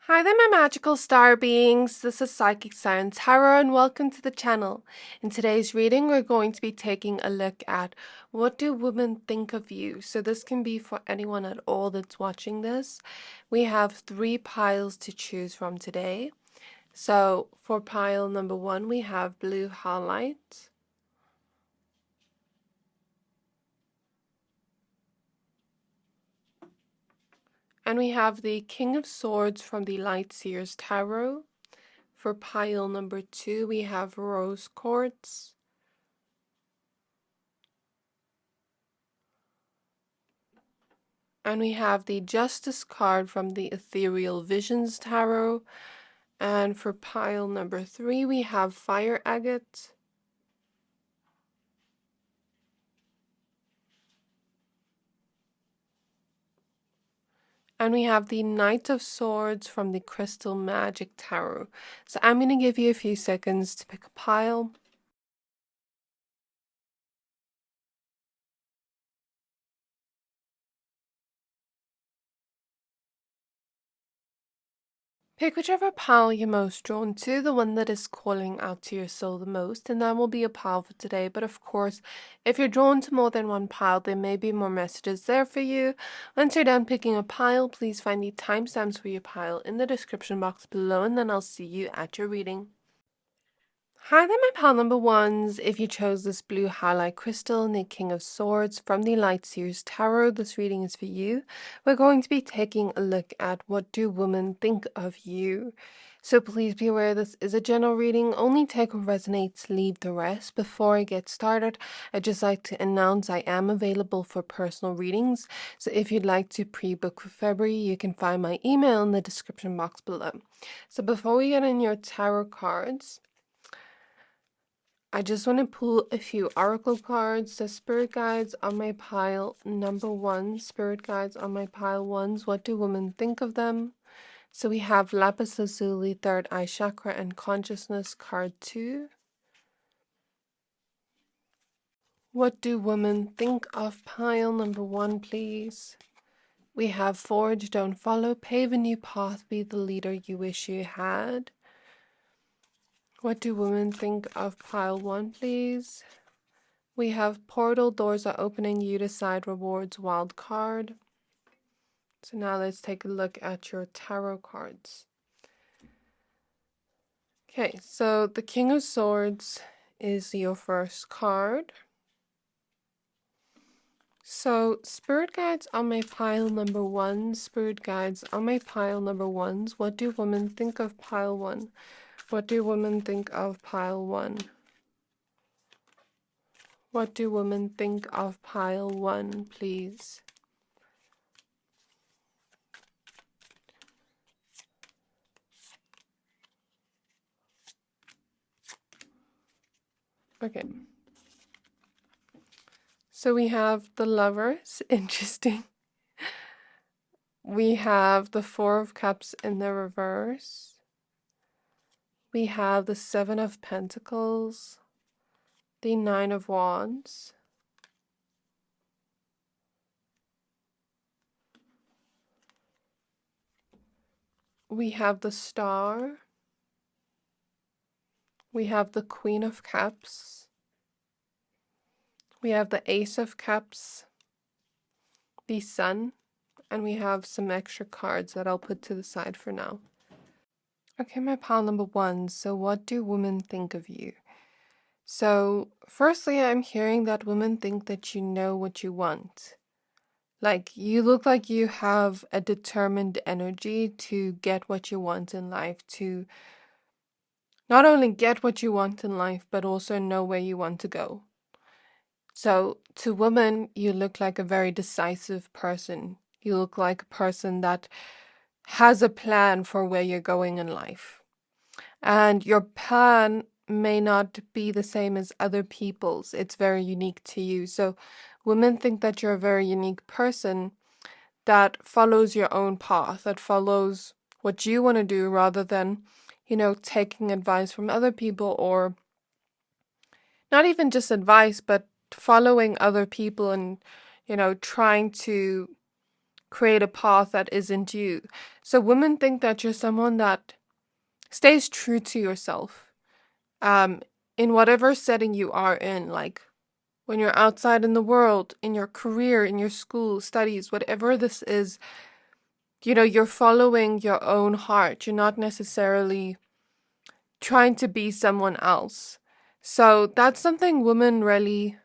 Hi there, my magical star beings. This is Psychic Siren Tarot, and welcome to the channel. In today's reading, we're going to be taking a look at what do women think of you. So this can be for anyone at all that's watching this. We have 3 piles to choose from today. So for pile number 1, we have blue Howlite. And we have the King of Swords from the Light Seers Tarot. For pile number 2, we have Rose Quartz. And we have the Justice card from the Ethereal Visions Tarot. And for pile number 3, we have Fire Agate. And we have the Knight of Swords from the Crystal Magic Tarot. So I'm going to give you a few seconds to pick a pile. Pick whichever pile you're most drawn to, the one that is calling out to your soul the most, and that will be a pile for today. But of course, if you're drawn to more than one pile, there may be more messages there for you. Once you're done picking a pile, please find the timestamps for your pile in the description box below, and then I'll see you at your reading. Hi there, my pile number 1s. If you chose this blue highlight crystal and the King of Swords from the Light Seers Tarot, this reading is for you. We're going to be taking a look at what do women think of you. So please be aware this is a general reading. Only take what resonates, leave the rest. Before I get started, I'd just like to announce I am available for personal readings. So if you'd like to pre-book for February, you can find my email in the description box below. So before we get in your tarot cards, I just want to pull a few oracle cards. The spirit guides on my pile number 1. Spirit guides on my pile 1s. What do women think of them? So we have Lapis Lazuli, Third Eye Chakra, and Consciousness, card 2. What do women think of pile number 1, please? We have Forge, Don't Follow, Pave a New Path, Be the Leader You Wish You Had. What do women think of pile 1, please? We have Portal, Doors Are Opening, You Decide, Rewards, Wild card. So now let's take a look at your tarot cards. Okay, so the King of Swords is your first card. So spirit guides on my pile number 1, spirit guides on my pile number 1s. What do women think of pile 1? What do women think of pile 1? What do women think of pile 1, please? Okay. So we have the Lovers, interesting. We have the Four of Cups in the reverse. We have the Seven of Pentacles, the Nine of Wands. We have the Star. We have the Queen of Cups. We have the Ace of Cups, the Sun, and we have some extra cards that I'll put to the side for now. Okay, my pile number 1. So what do women think of you? So firstly, I'm hearing that women think that you know what you want. Like, you look like you have a determined energy to get what you want in life, to not only get what you want in life, but also know where you want to go. So to women, you look like a very decisive person. You look like a person that has a plan for where you're going in life. And your plan may not be the same as other people's. It's very unique to you. So women think that you're a very unique person that follows your own path, that follows what you want to do rather than, taking advice from other people, or not even just advice, but following other people and, trying to create a path that isn't you. So women think that you're someone that stays true to yourself, in whatever setting you are in, like when you're outside in the world, in your career, in your school, studies, whatever this is, you're following your own heart. You're not necessarily trying to be someone else. So that's something women really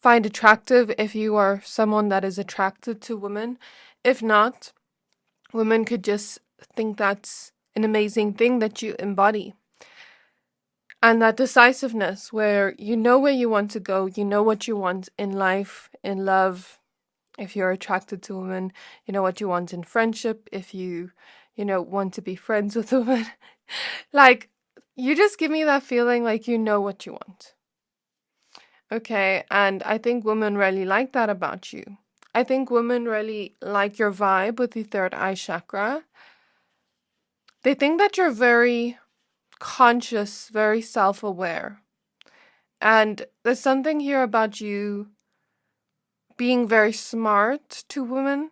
find attractive if you are someone that is attracted to women. If not, women could just think that's an amazing thing that you embody. And that decisiveness where you know where you want to go, you know what you want in life, in love. If you're attracted to women, you know what you want in friendship. If you want to be friends with a woman. Like, you just give me that feeling like you know what you want. Okay, and I think women really like that about you. I think women really like your vibe with the third eye chakra. They think that you're very conscious, very self-aware. And there's something here about you being very smart to women.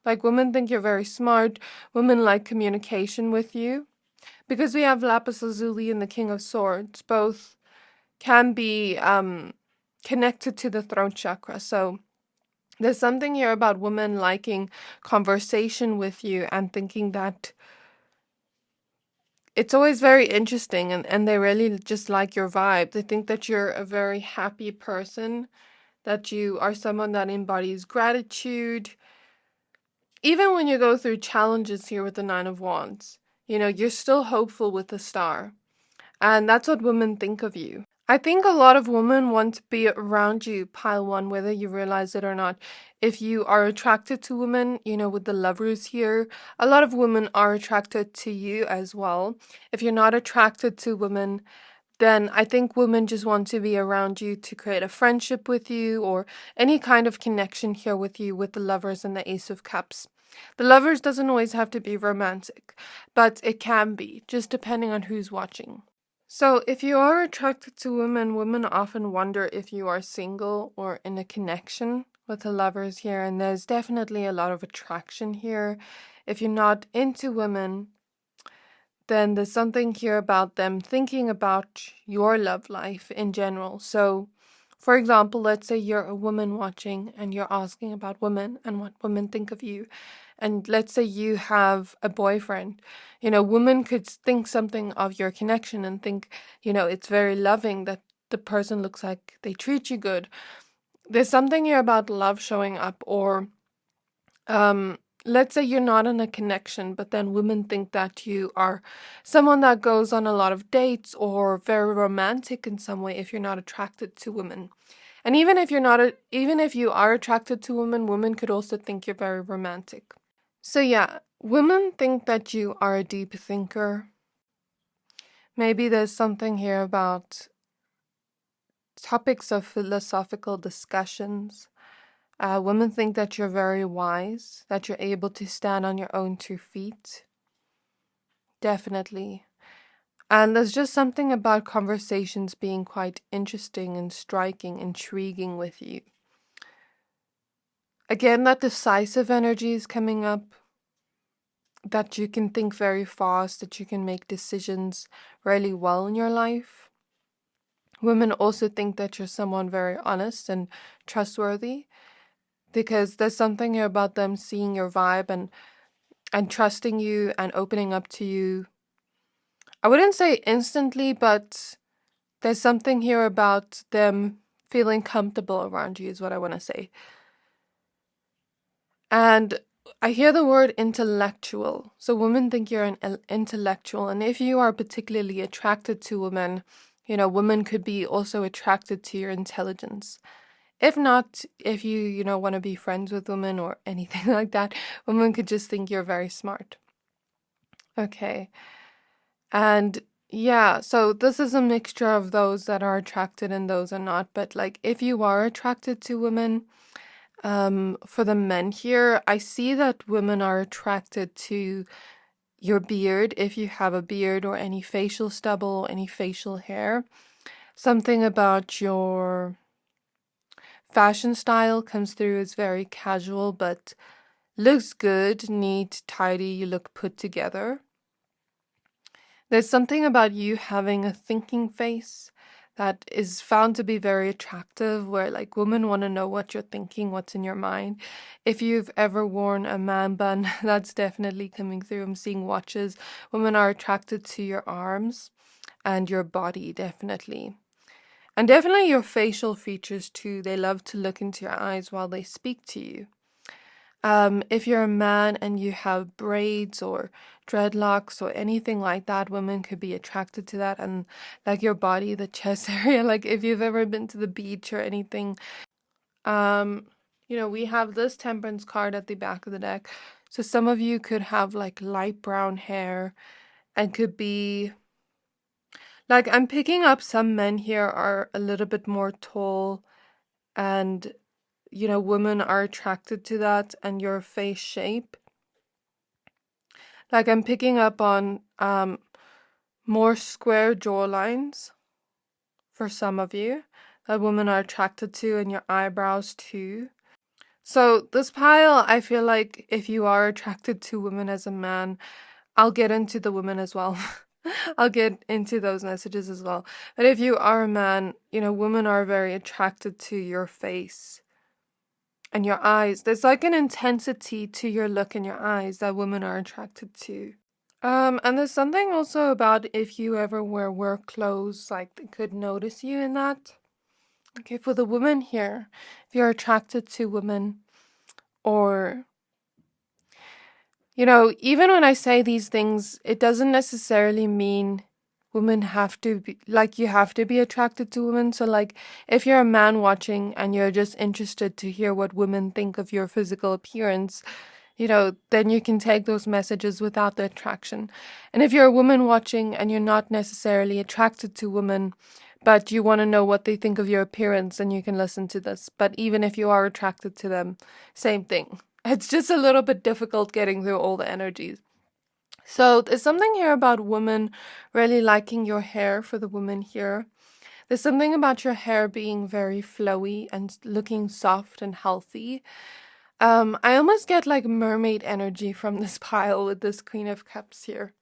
Like, women think you're very smart. Women like communication with you. Because we have Lapis Lazuli and the King of Swords, both can be connected to the throat chakra. So there's something here about women liking conversation with you and thinking that it's always very interesting, and they really just like your vibe. They think that you're a very happy person, that you are someone that embodies gratitude. Even when you go through challenges here with the Nine of Wands, you're still hopeful with the star. And that's what women think of you. I think a lot of women want to be around you, pile one, whether you realize it or not. If you are attracted to women, with the lovers here, a lot of women are attracted to you as well. If you're not attracted to women, then I think women just want to be around you to create a friendship with you or any kind of connection here with you with the lovers and the Ace of Cups. The lovers doesn't always have to be romantic, but it can be, just depending on who's watching. So if you are attracted to women, women often wonder if you are single or in a connection with the lovers here, and there's definitely a lot of attraction here. If you're not into women, then there's something here about them thinking about your love life in general. So, for example, let's say you're a woman watching and you're asking about women and what women think of you. And let's say you have a boyfriend. Women could think something of your connection and think, it's very loving that the person looks like they treat you good. There's something here about love showing up, or let's say you're not in a connection, but then women think that you are someone that goes on a lot of dates or very romantic in some way if you're not attracted to women. And even if you are attracted to women, women could also think you're very romantic. So yeah, women think that you are a deep thinker. Maybe there's something here about topics of philosophical discussions. Women think that you're very wise, that you're able to stand on your own 2 feet. Definitely. And there's just something about conversations being quite interesting and striking, intriguing with you. Again, that decisive energy is coming up, that you can think very fast, that you can make decisions really well in your life. Women also think that you're someone very honest and trustworthy, because there's something here about them seeing your vibe and trusting you and opening up to you. I wouldn't say instantly, but there's something here about them feeling comfortable around you is what I want to say. And I hear the word intellectual. So women think you're an intellectual. And if you are particularly attracted to women, women could be also attracted to your intelligence. If not, if you want to be friends with women or anything like that, women could just think you're very smart. Okay. And yeah, so this is a mixture of those that are attracted and those are not. But like, if you are attracted to women, for the men here, I see that women are attracted to your beard, if you have a beard, or any facial stubble, any facial hair. Something about your fashion style comes through as very casual, but looks good, neat, tidy, you look put together. There's something about you having a thinking face that is found to be very attractive, where like women want to know what you're thinking, what's in your mind. If you've ever worn a man bun, that's definitely coming through. I'm seeing watches. Women are attracted to your arms and your body, definitely. And definitely your facial features too. They love to look into your eyes while they speak to you. If you're a man and you have braids or dreadlocks or anything like that, women could be attracted to that. And like your body, the chest area, like if you've ever been to the beach or anything, um, we have this temperance card at the back of the deck. So some of you could have like light brown hair and could be like, I'm picking up some men here are a little bit more tall and women are attracted to that and your face shape. Like I'm picking up on more square jawlines for some of you that women are attracted to, and your eyebrows too. So this pile, I feel like if you are attracted to women as a man, I'll get into the women as well. I'll get into those messages as well. But if you are a man, women are very attracted to your face and your eyes. There's like an intensity to your look in your eyes that women are attracted to. And there's something also about if you ever wear work clothes, like they could notice you in that. Okay, for the women here, if you're attracted to women, or, even when I say these things, it doesn't necessarily mean women have to be, like, you have to be attracted to women. So, like, if you're a man watching and you're just interested to hear what women think of your physical appearance, then you can take those messages without the attraction. And if you're a woman watching and you're not necessarily attracted to women, but you want to know what they think of your appearance, then you can listen to this. But even if you are attracted to them, same thing. It's just a little bit difficult getting through all the energies. So there's something here about women really liking your hair for the women here. There's something about your hair being very flowy and looking soft and healthy. I almost get like mermaid energy from this pile with this Queen of Cups here.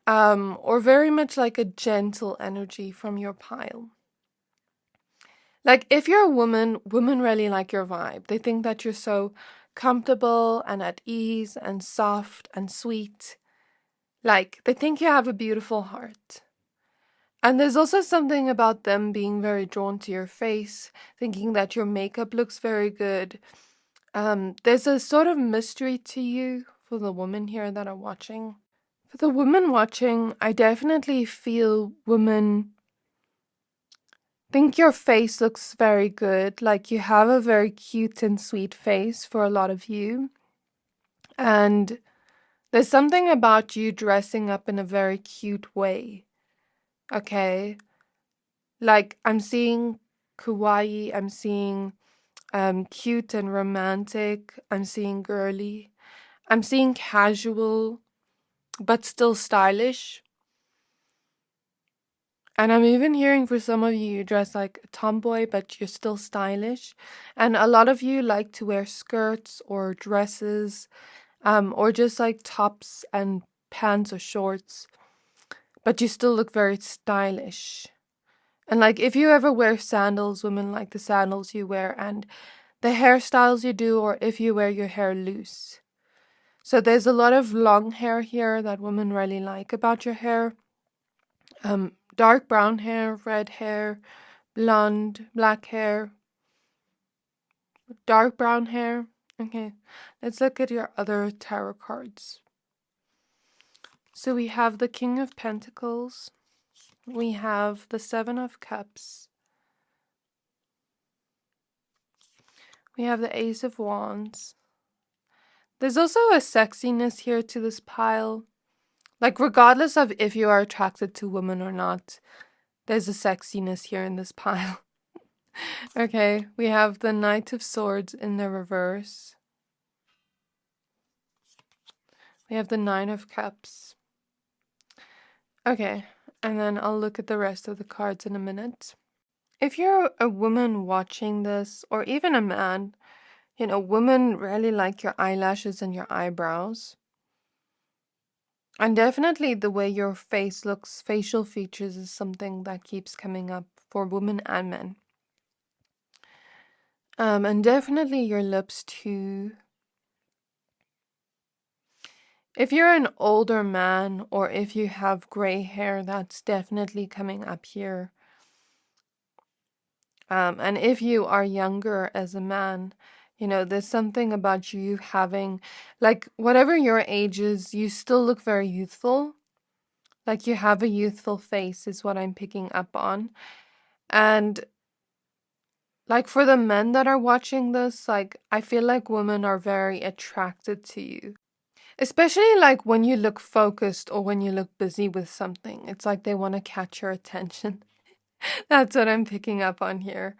Or very much like a gentle energy from your pile. Like if you're a woman, women really like your vibe. They think that you're so comfortable and at ease and soft and sweet. Like they think you have a beautiful heart. And there's also something about them being very drawn to your face, thinking that your makeup looks very good. There's a sort of mystery to you for the women here that are watching. For the women watching, I definitely feel women think your face looks very good. Like you have a very cute and sweet face for a lot of you. And there's something about you dressing up in a very cute way. Okay? Like I'm seeing kawaii, I'm seeing cute and romantic, I'm seeing girly, I'm seeing casual, but still stylish. And I'm even hearing for some of you, you dress like a tomboy, but you're still stylish. And a lot of you like to wear skirts or dresses, or just like tops and pants or shorts, but you still look very stylish. And like if you ever wear sandals, women like the sandals you wear and the hairstyles you do, or if you wear your hair loose. So there's a lot of long hair here that women really like about your hair. Dark brown hair, red hair, blonde, black hair, dark brown hair. Okay, let's look at your other tarot cards. So we have the King of Pentacles. We have the Seven of Cups. We have the Ace of Wands. There's also a sexiness here to this pile. Like regardless of if you are attracted to women or not, there's a sexiness here in this pile. Okay, we have the Knight of Swords in the reverse. We have the Nine of Cups. Okay, and then I'll look at the rest of the cards in a minute. If you're a woman watching this, or even a man, You know, women really like your eyelashes and your eyebrows. And definitely the way your face looks, facial features is something that keeps coming up for women and men. And definitely your lips too. If you're an older man or if you have gray hair, that's definitely coming up here. And if you are younger as a man, you know, there's something about you having, like, whatever your age is, you still look very youthful. Like, you have a youthful face, is what I'm picking up on. And, like, for the men that are watching this, like, I feel like women are very attracted to you. Especially, like, when you look focused or when you look busy with something. It's like they want to catch your attention. That's what I'm picking up on here.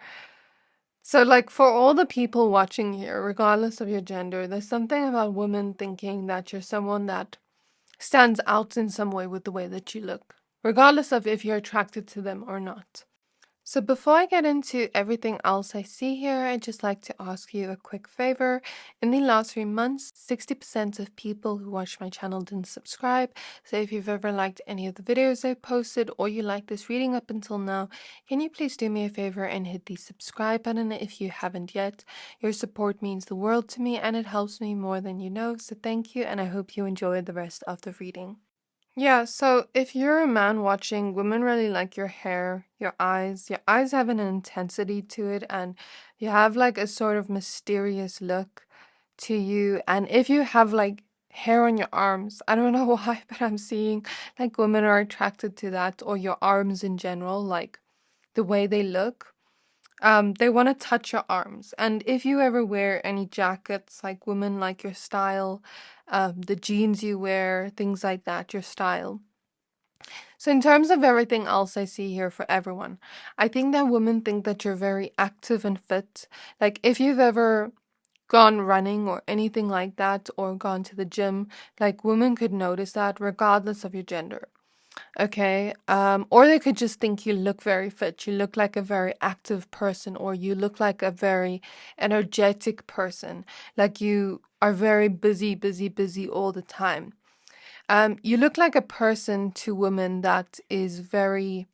So, like, for all the people watching here, regardless of your gender, there's something about women thinking that you're someone that stands out in some way with the way that you look, regardless of if you're attracted to them or not. So before I get into everything else I see here, I'd just like to ask you a quick favor. In the last 3 months, 60% of people who watch my channel didn't subscribe. So if you've ever liked any of the videos I posted or you like this reading up until now, can you please do me a favor and hit the subscribe button if you haven't yet? Your support means the world to me and it helps me more than you know. So thank you, and I hope you enjoy the rest of the reading. Yeah, so if you're a man watching, women really like your hair, your eyes. Your eyes have an intensity to it, and you have like a sort of mysterious look to you. And if you have like hair on your arms, I don't know why, but I'm seeing like women are attracted to that, or your arms in general, like the way they look. They want to touch your arms. And if you ever wear any jackets, like women like your style, the jeans you wear, things like that, your style. So in terms of everything else I see here for everyone, I think that women think that you're very active and fit. Like if you've ever gone running or anything like that, or gone to the gym, like women could notice that regardless of your gender. Okay. Or they could just think you look very fit. You look like a very active person, or you look like a very energetic person. Like you are very busy, busy, busy all the time. You look like a person to women that is very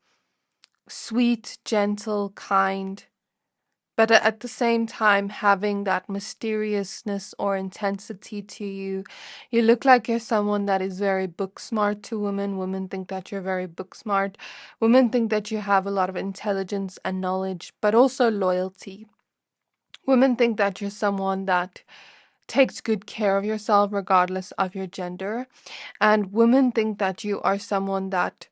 sweet, gentle, kind, but at the same time having that mysteriousness or intensity to you. You look like you're someone that is very book smart to women. Women think that you're very book smart. Women think that you have a lot of intelligence and knowledge, but also loyalty. Women think that you're someone that takes good care of yourself regardless of your gender. And women think that you are someone that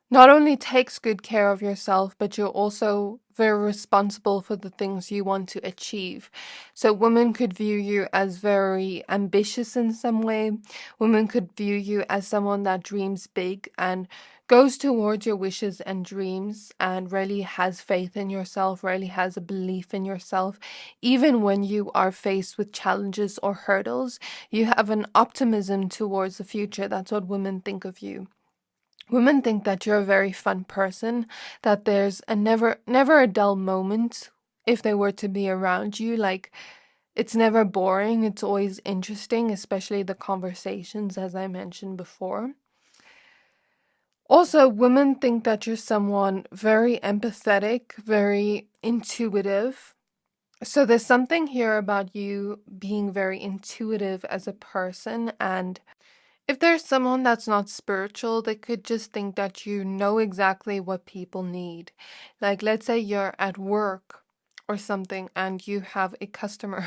not only takes good care of yourself, but you're also very responsible for the things you want to achieve. So women could view you as very ambitious in some way. Women could view you as someone that dreams big and goes towards your wishes and dreams and really has faith in yourself, really has a belief in yourself. Even when you are faced with challenges or hurdles, you have an optimism towards the future. That's what women think of you. Women think that you're a very fun person, that there's a never a dull moment if they were to be around you. Like, it's never boring, it's always interesting, especially the conversations, as I mentioned before. Also, women think that you're someone very empathetic, very intuitive. So there's something here about you being very intuitive as a person, and if there's someone that's not spiritual, they could just think that you know exactly what people need. Like, let's say you're at work or something and you have a customer.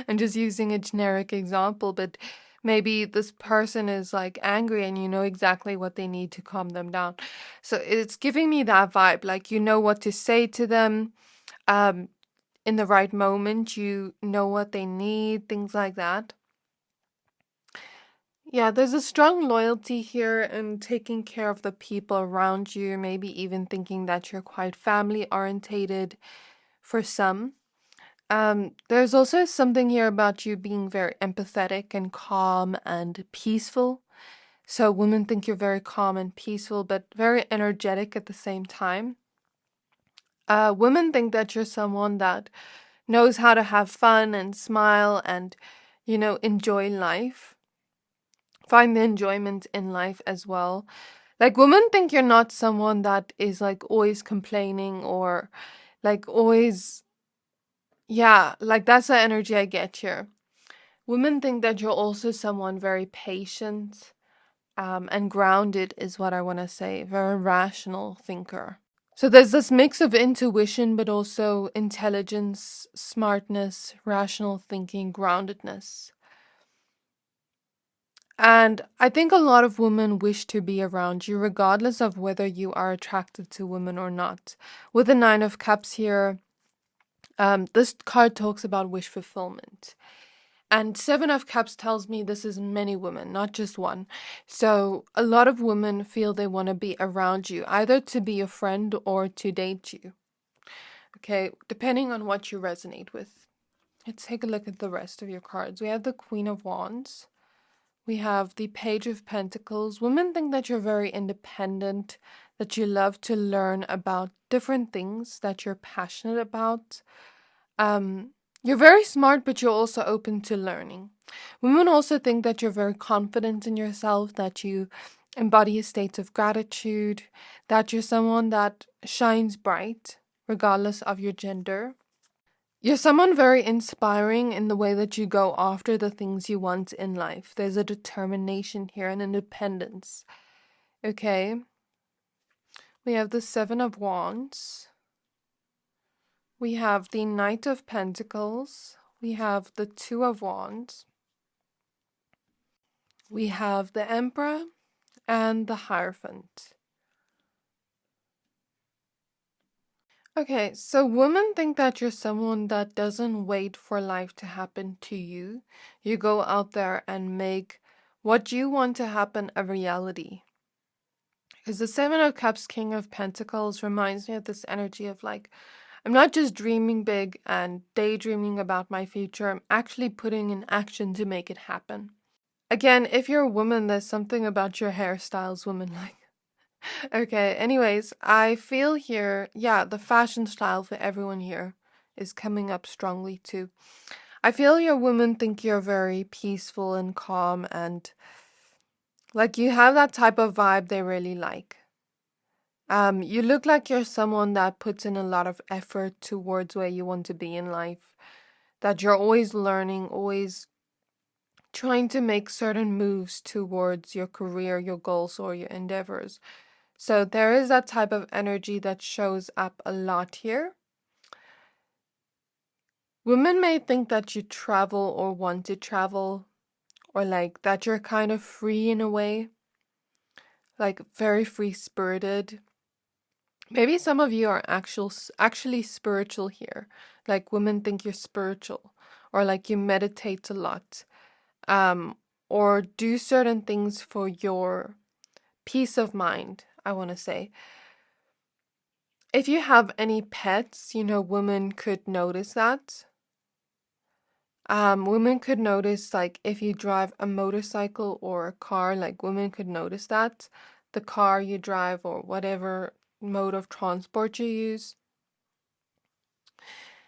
I'm just using a generic example, but maybe this person is like angry and you know exactly what they need to calm them down. So it's giving me that vibe. Like, you know what to say to them. Um, in the right moment, you know what they need, things like that. Yeah, there's a strong loyalty here and taking care of the people around you, maybe even thinking that you're quite family orientated for some. There's also something here about you being very empathetic and calm and peaceful. So women think you're very calm and peaceful, but very energetic at the same time. Women think that you're someone that knows how to have fun and smile and, enjoy life. Find the enjoyment in life as well. Like, women think you're not someone that is like always complaining or like always, yeah, like that's the energy I get here. Women think that you're also someone very patient, and grounded is what I want to say. Very rational thinker. So there's this mix of intuition, but also intelligence, smartness, rational thinking, groundedness. And I think a lot of women wish to be around you, regardless of whether you are attracted to women or not. With the Nine of Cups here, this card talks about wish fulfillment. And Seven of Cups tells me this is many women, not just one. So a lot of women feel they want to be around you, either to be a friend or to date you. Okay, depending on what you resonate with. Let's take a look at the rest of your cards. We have the Queen of Wands. We have the Page of Pentacles. Women think that you're very independent, that you love to learn about different things that you're passionate about. You're very smart, but you're also open to learning. Women also think that you're very confident in yourself, that you embody a state of gratitude, that you're someone that shines bright, regardless of your gender. You're someone very inspiring in the way that you go after the things you want in life. There's a determination here and independence. Okay. We have the Seven of Wands. We have the Knight of Pentacles. We have the Two of Wands. We have the Emperor and the Hierophant. Okay, so women think that you're someone that doesn't wait for life to happen to you. You go out there and make what you want to happen a reality. Because the Seven of Cups, King of Pentacles reminds me of this energy of like, I'm not just dreaming big and daydreaming about my future, I'm actually putting in action to make it happen. Again, if you're a woman, there's something about your hairstyles women like. Okay, anyways, I feel here, yeah, the fashion style for everyone here is coming up strongly too. I feel your women think you're very peaceful and calm and like you have that type of vibe they really like. You look like you're someone that puts in a lot of effort towards where you want to be in life, that you're always learning, always trying to make certain moves towards your career, your goals, or your endeavors. So there is that type of energy that shows up a lot here. Women may think that you travel or want to travel, or like that you're kind of free in a way, like very free-spirited. Maybe some of you are actually spiritual here. Like women think you're spiritual, or like you meditate a lot, or do certain things for your peace of mind, I want to say. If you have any pets, women could notice that. Women could notice, like, if you drive a motorcycle or a car, like, women could notice that. The car you drive or whatever mode of transport you use.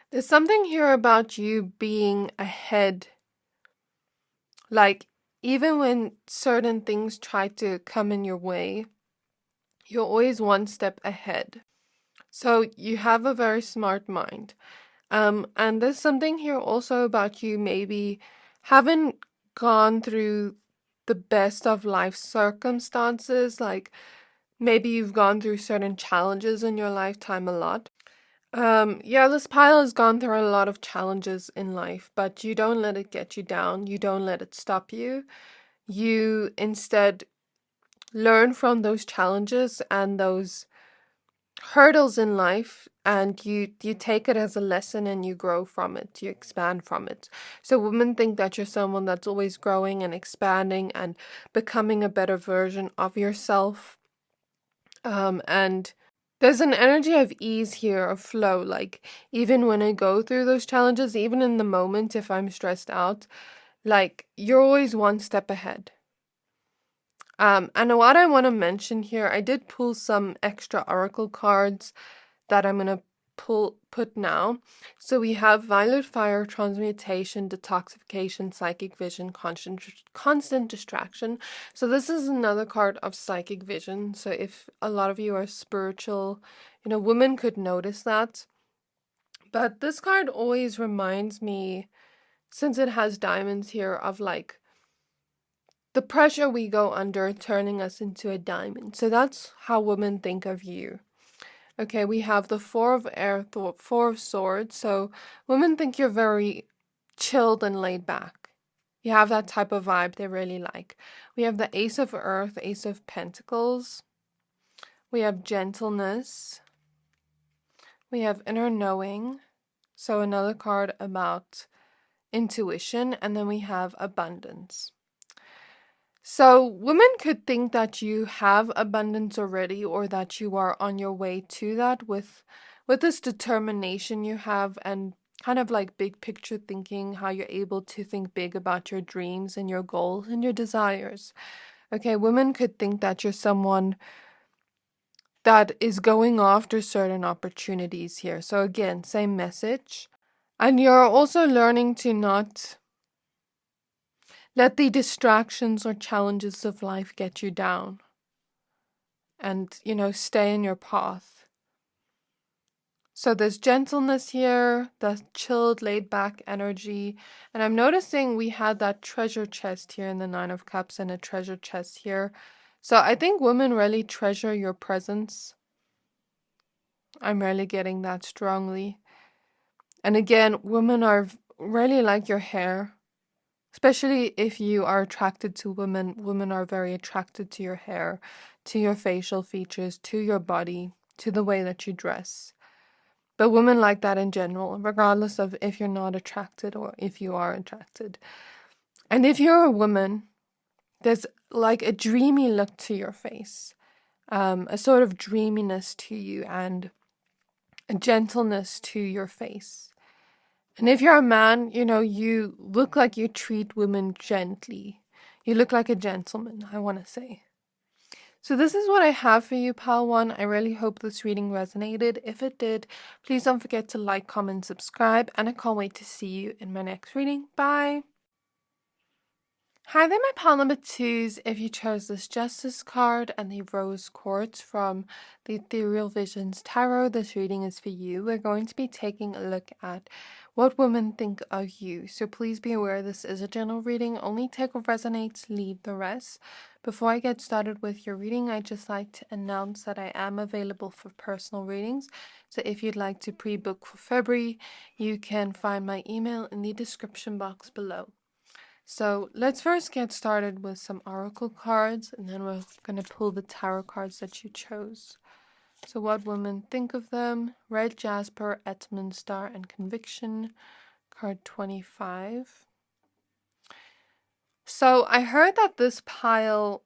There's something here about you being ahead. Like, even when certain things try to come in your way, you're always one step ahead. So you have a very smart mind. And there's something here also about you maybe haven't gone through the best of life circumstances. Like maybe you've gone through certain challenges in your lifetime a lot. Yeah, this pile has gone through a lot of challenges in life, but you don't let it get you down. You don't let it stop you. You instead learn from those challenges and those hurdles in life, and you take it as a lesson and you grow from it, you expand from it. So women think that you're someone that's always growing and expanding and becoming a better version of yourself. And there's an energy of ease here, of flow. Like even when I go through those challenges, even in the moment, if I'm stressed out, like you're always one step ahead. And what I want to mention here, I did pull some extra oracle cards that I'm going to put now. So we have violet fire, transmutation, detoxification, psychic vision, constant distraction. So this is another card of psychic vision. So if a lot of you are spiritual, women could notice that. But this card always reminds me, since it has diamonds here, of like the pressure we go under turning us into a diamond. So that's how women think of you. Okay, we have the Four of Four of Swords. So women think you're very chilled and laid back. You have that type of vibe they really like. We have the Ace of Earth, Ace of Pentacles. We have gentleness. We have inner knowing. So another card about intuition. And then we have abundance. So women could think that you have abundance already, or that you are on your way to that with this determination you have, and kind of like big picture thinking, how you're able to think big about your dreams and your goals and your desires. Okay, women could think that you're someone that is going after certain opportunities here. So again, same message. And you're also learning to not let the distractions or challenges of life get you down. And, stay in your path. So there's gentleness here, the chilled, laid back energy. And I'm noticing we had that treasure chest here in the Nine of Cups and a treasure chest here. So I think women really treasure your presence. I'm really getting that strongly. And again, women are really like your hair. Especially if you are attracted to women. Women are very attracted to your hair, to your facial features, to your body, to the way that you dress. But women like that in general, regardless of if you're not attracted or if you are attracted. And if you're a woman, there's like a dreamy look to your face, a sort of dreaminess to you, and a gentleness to your face. And if you're a man, you look like you treat women gently. You look like a gentleman, I want to say. So this is what I have for you, Pal 1. I really hope this reading resonated. If it did, please don't forget to like, comment, subscribe, and I can't wait to see you in my next reading. Bye! Hi there, my pal number 2s. If you chose this Justice card and the Rose Quartz from the Ethereal Visions Tarot, this reading is for you. We're going to be taking a look at what women think of you. So please be aware this is a general reading. Only take what resonates, leave the rest. Before I get started with your reading, I'd just like to announce that I am available for personal readings. So if you'd like to pre-book for February, you can find my email in the description box below. So let's first get started with some oracle cards, and then we're going to pull the tarot cards that you chose. So what women think of them: Red Jasper, Etman Star, and Conviction. Card 25. So I heard that this pile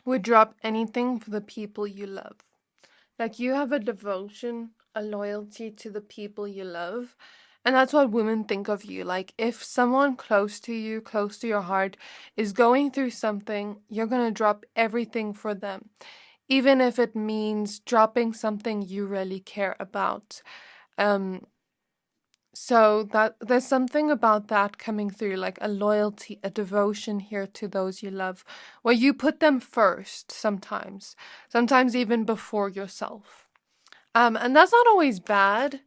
would drop anything for the people you love. Like you have a devotion, a loyalty to the people you love. And that's what women think of you. Like if someone close to you, close to your heart, is going through something, you're going to drop everything for them. Even if it means dropping something you really care about. So that there's something about that coming through, like a loyalty, a devotion here to those you love, where you put them first sometimes even before yourself. And that's not always bad.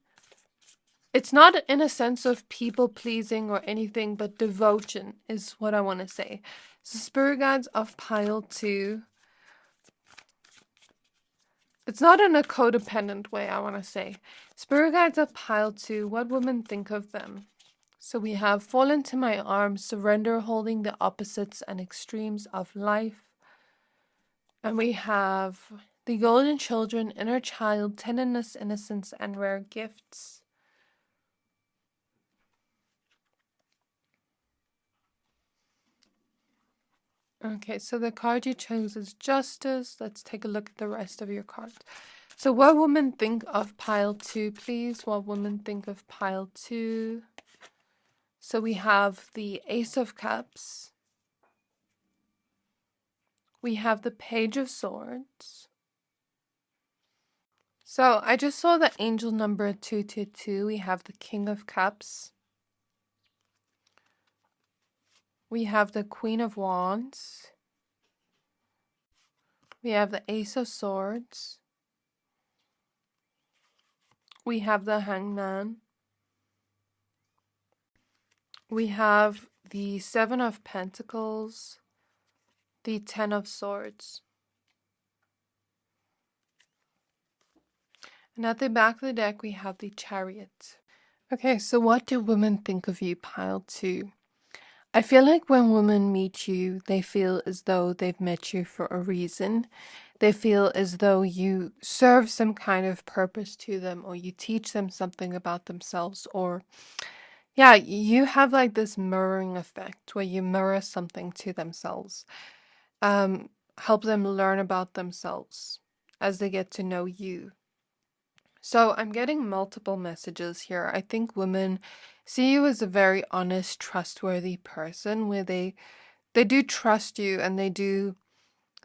It's not in a sense of people pleasing or anything, but devotion is what I want to say. So Spirit Guides of Pile 2. It's not in a codependent way, I want to say. Spirit Guides of Pile 2, what women think of them. So we have Fall into My Arms, Surrender, Holding the Opposites and Extremes of Life. And we have The Golden Children, Inner Child, Tenderness, Innocence, and Rare Gifts. Okay, so the card you chose is Justice. Let's take a look at the rest of your cards. So what women think of Pile 2, please? What women think of Pile 2? So we have the Ace of Cups. We have the Page of Swords. So I just saw the angel number 222. We have the King of Cups. We have the Queen of Wands. We have the Ace of Swords. We have the Hangman. We have the Seven of Pentacles. The Ten of Swords. And at the back of the deck, we have the Chariot. Okay, so what do women think of you, pile 2? I feel like when women meet you, they feel as though they've met you for a reason. They feel as though you serve some kind of purpose to them, or you teach them something about themselves, or yeah, you have like this mirroring effect where you mirror something to themselves. Help them learn about themselves as they get to know you. So I'm getting multiple messages here. I think women see you as a very honest, trustworthy person where they do trust you and they do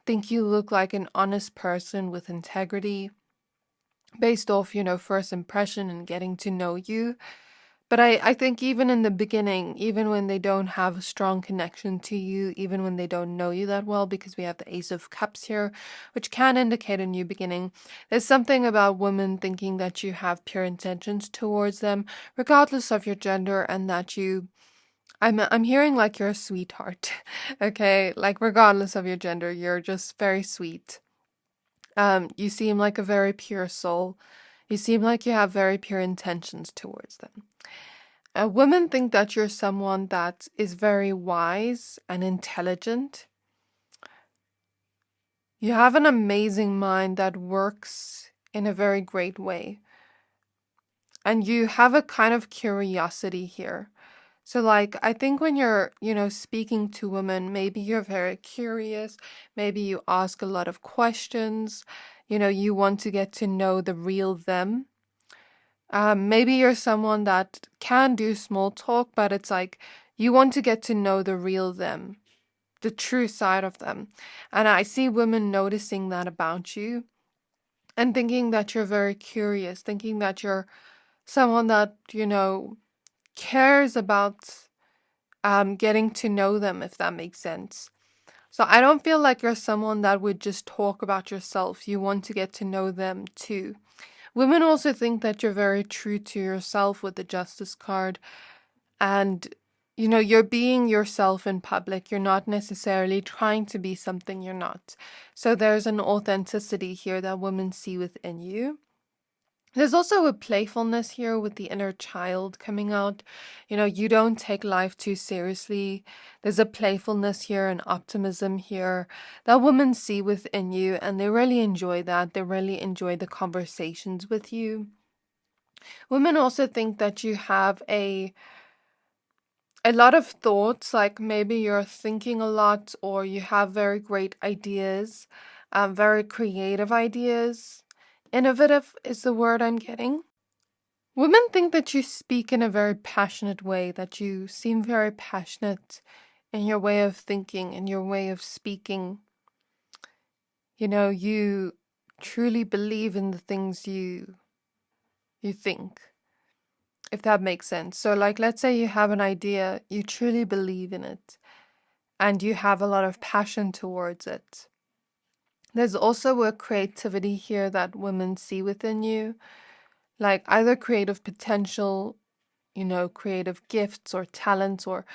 think you look like an honest person with integrity based off, first impression and getting to know you. But I think even in the beginning, even when they don't have a strong connection to you, even when they don't know you that well, because we have the Ace of Cups here, which can indicate a new beginning, there's something about women thinking that you have pure intentions towards them, regardless of your gender, and that I'm hearing like you're a sweetheart, okay? Like regardless of your gender, you're just very sweet. You seem like a very pure soul. You seem like you have very pure intentions towards them. Women think that you're someone that is very wise and intelligent. You have an amazing mind that works in a very great way. And you have a kind of curiosity here. So like, I think when you're, speaking to women, maybe you're very curious. Maybe you ask a lot of questions. You want to get to know the real them. Maybe you're someone that can do small talk, but it's like you want to get to know the real them, the true side of them. And I see women noticing that about you and thinking that you're very curious, thinking that you're someone that, cares about getting to know them, if that makes sense. So I don't feel like you're someone that would just talk about yourself. You want to get to know them too. Women also think that you're very true to yourself with the Justice card. And, you're being yourself in public. You're not necessarily trying to be something you're not. So there's an authenticity here that women see within you. There's also a playfulness here with the inner child coming out. You don't take life too seriously. There's a playfulness here and optimism here that women see within you, and they really enjoy that. They really enjoy the conversations with you. Women also think that you have a lot of thoughts, like maybe you're thinking a lot or you have very great ideas, very creative ideas. Innovative is the word I'm getting. Women think that you speak in a very passionate way, that you seem very passionate in your way of thinking, in your way of speaking. You truly believe in the things you think, if that makes sense. So like, let's say you have an idea, you truly believe in it, and you have a lot of passion towards it. There's also a creativity here that women see within you, like either creative potential, creative gifts or talents, or,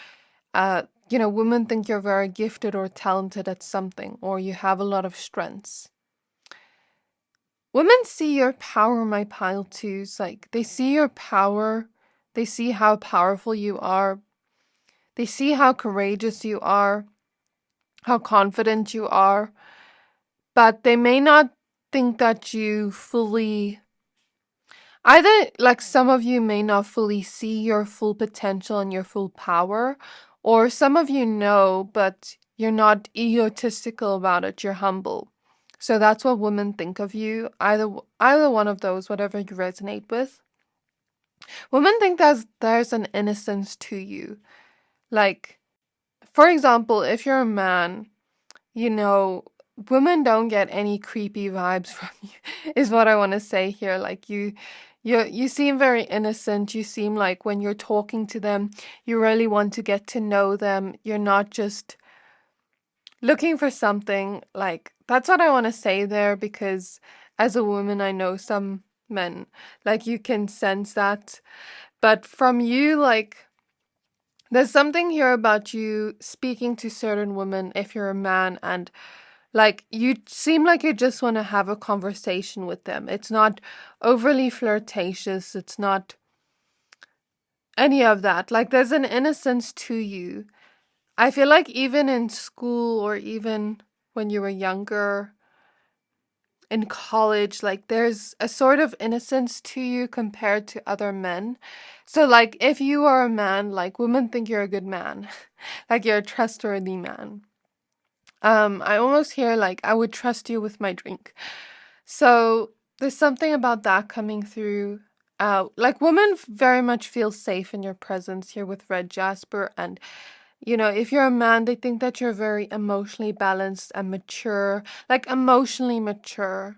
women think you're very gifted or talented at something, or you have a lot of strengths. Women see your power, my pile twos. Like, they see your power. They see how powerful you are. They see how courageous you are, how confident you are. But they may not think that you fully, either like some of you may not fully see your full potential and your full power, or some of you know, but you're not egotistical about it, you're humble. So that's what women think of you, either one of those, whatever you resonate with. Women think there's an innocence to you. Like, for example, if you're a man, women don't get any creepy vibes from you, is what I want to say here. Like you seem very innocent. You seem like when you're talking to them, you really want to get to know them. You're not just looking for something. Like, that's what I want to say there, because as a woman, I know some men, like, you can sense that. But from you, like, there's something here about you speaking to certain women if you're a man, and like, you seem like you just want to have a conversation with them. It's not overly flirtatious. It's not any of that. Like, there's an innocence to you. I feel like even in school, or even when you were younger, in college, like, there's a sort of innocence to you compared to other men. So, like, if you are a man, like, women think you're a good man, like, you're a trustworthy man. I almost hear like, I would trust you with my drink. So there's something about that coming through. Like, women very much feel safe in your presence here with Red Jasper. And, if you're a man, they think that you're very emotionally balanced and mature, like emotionally mature.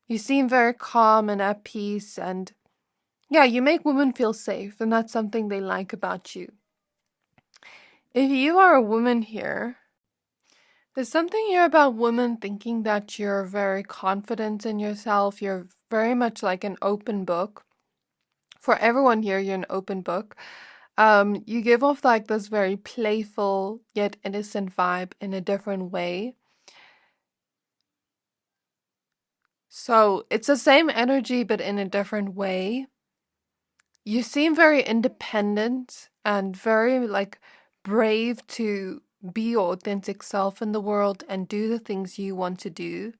You seem very calm and at peace. And yeah, you make women feel safe. And that's something they like about you. If you are a woman here, there's something here about women thinking that you're very confident in yourself. You're very much like an open book. For everyone here, you're an open book. You give off like this very playful yet innocent vibe in a different way. So it's the same energy, but in a different way. You seem very independent and very like brave to be your authentic self in the world and do the things you want to do.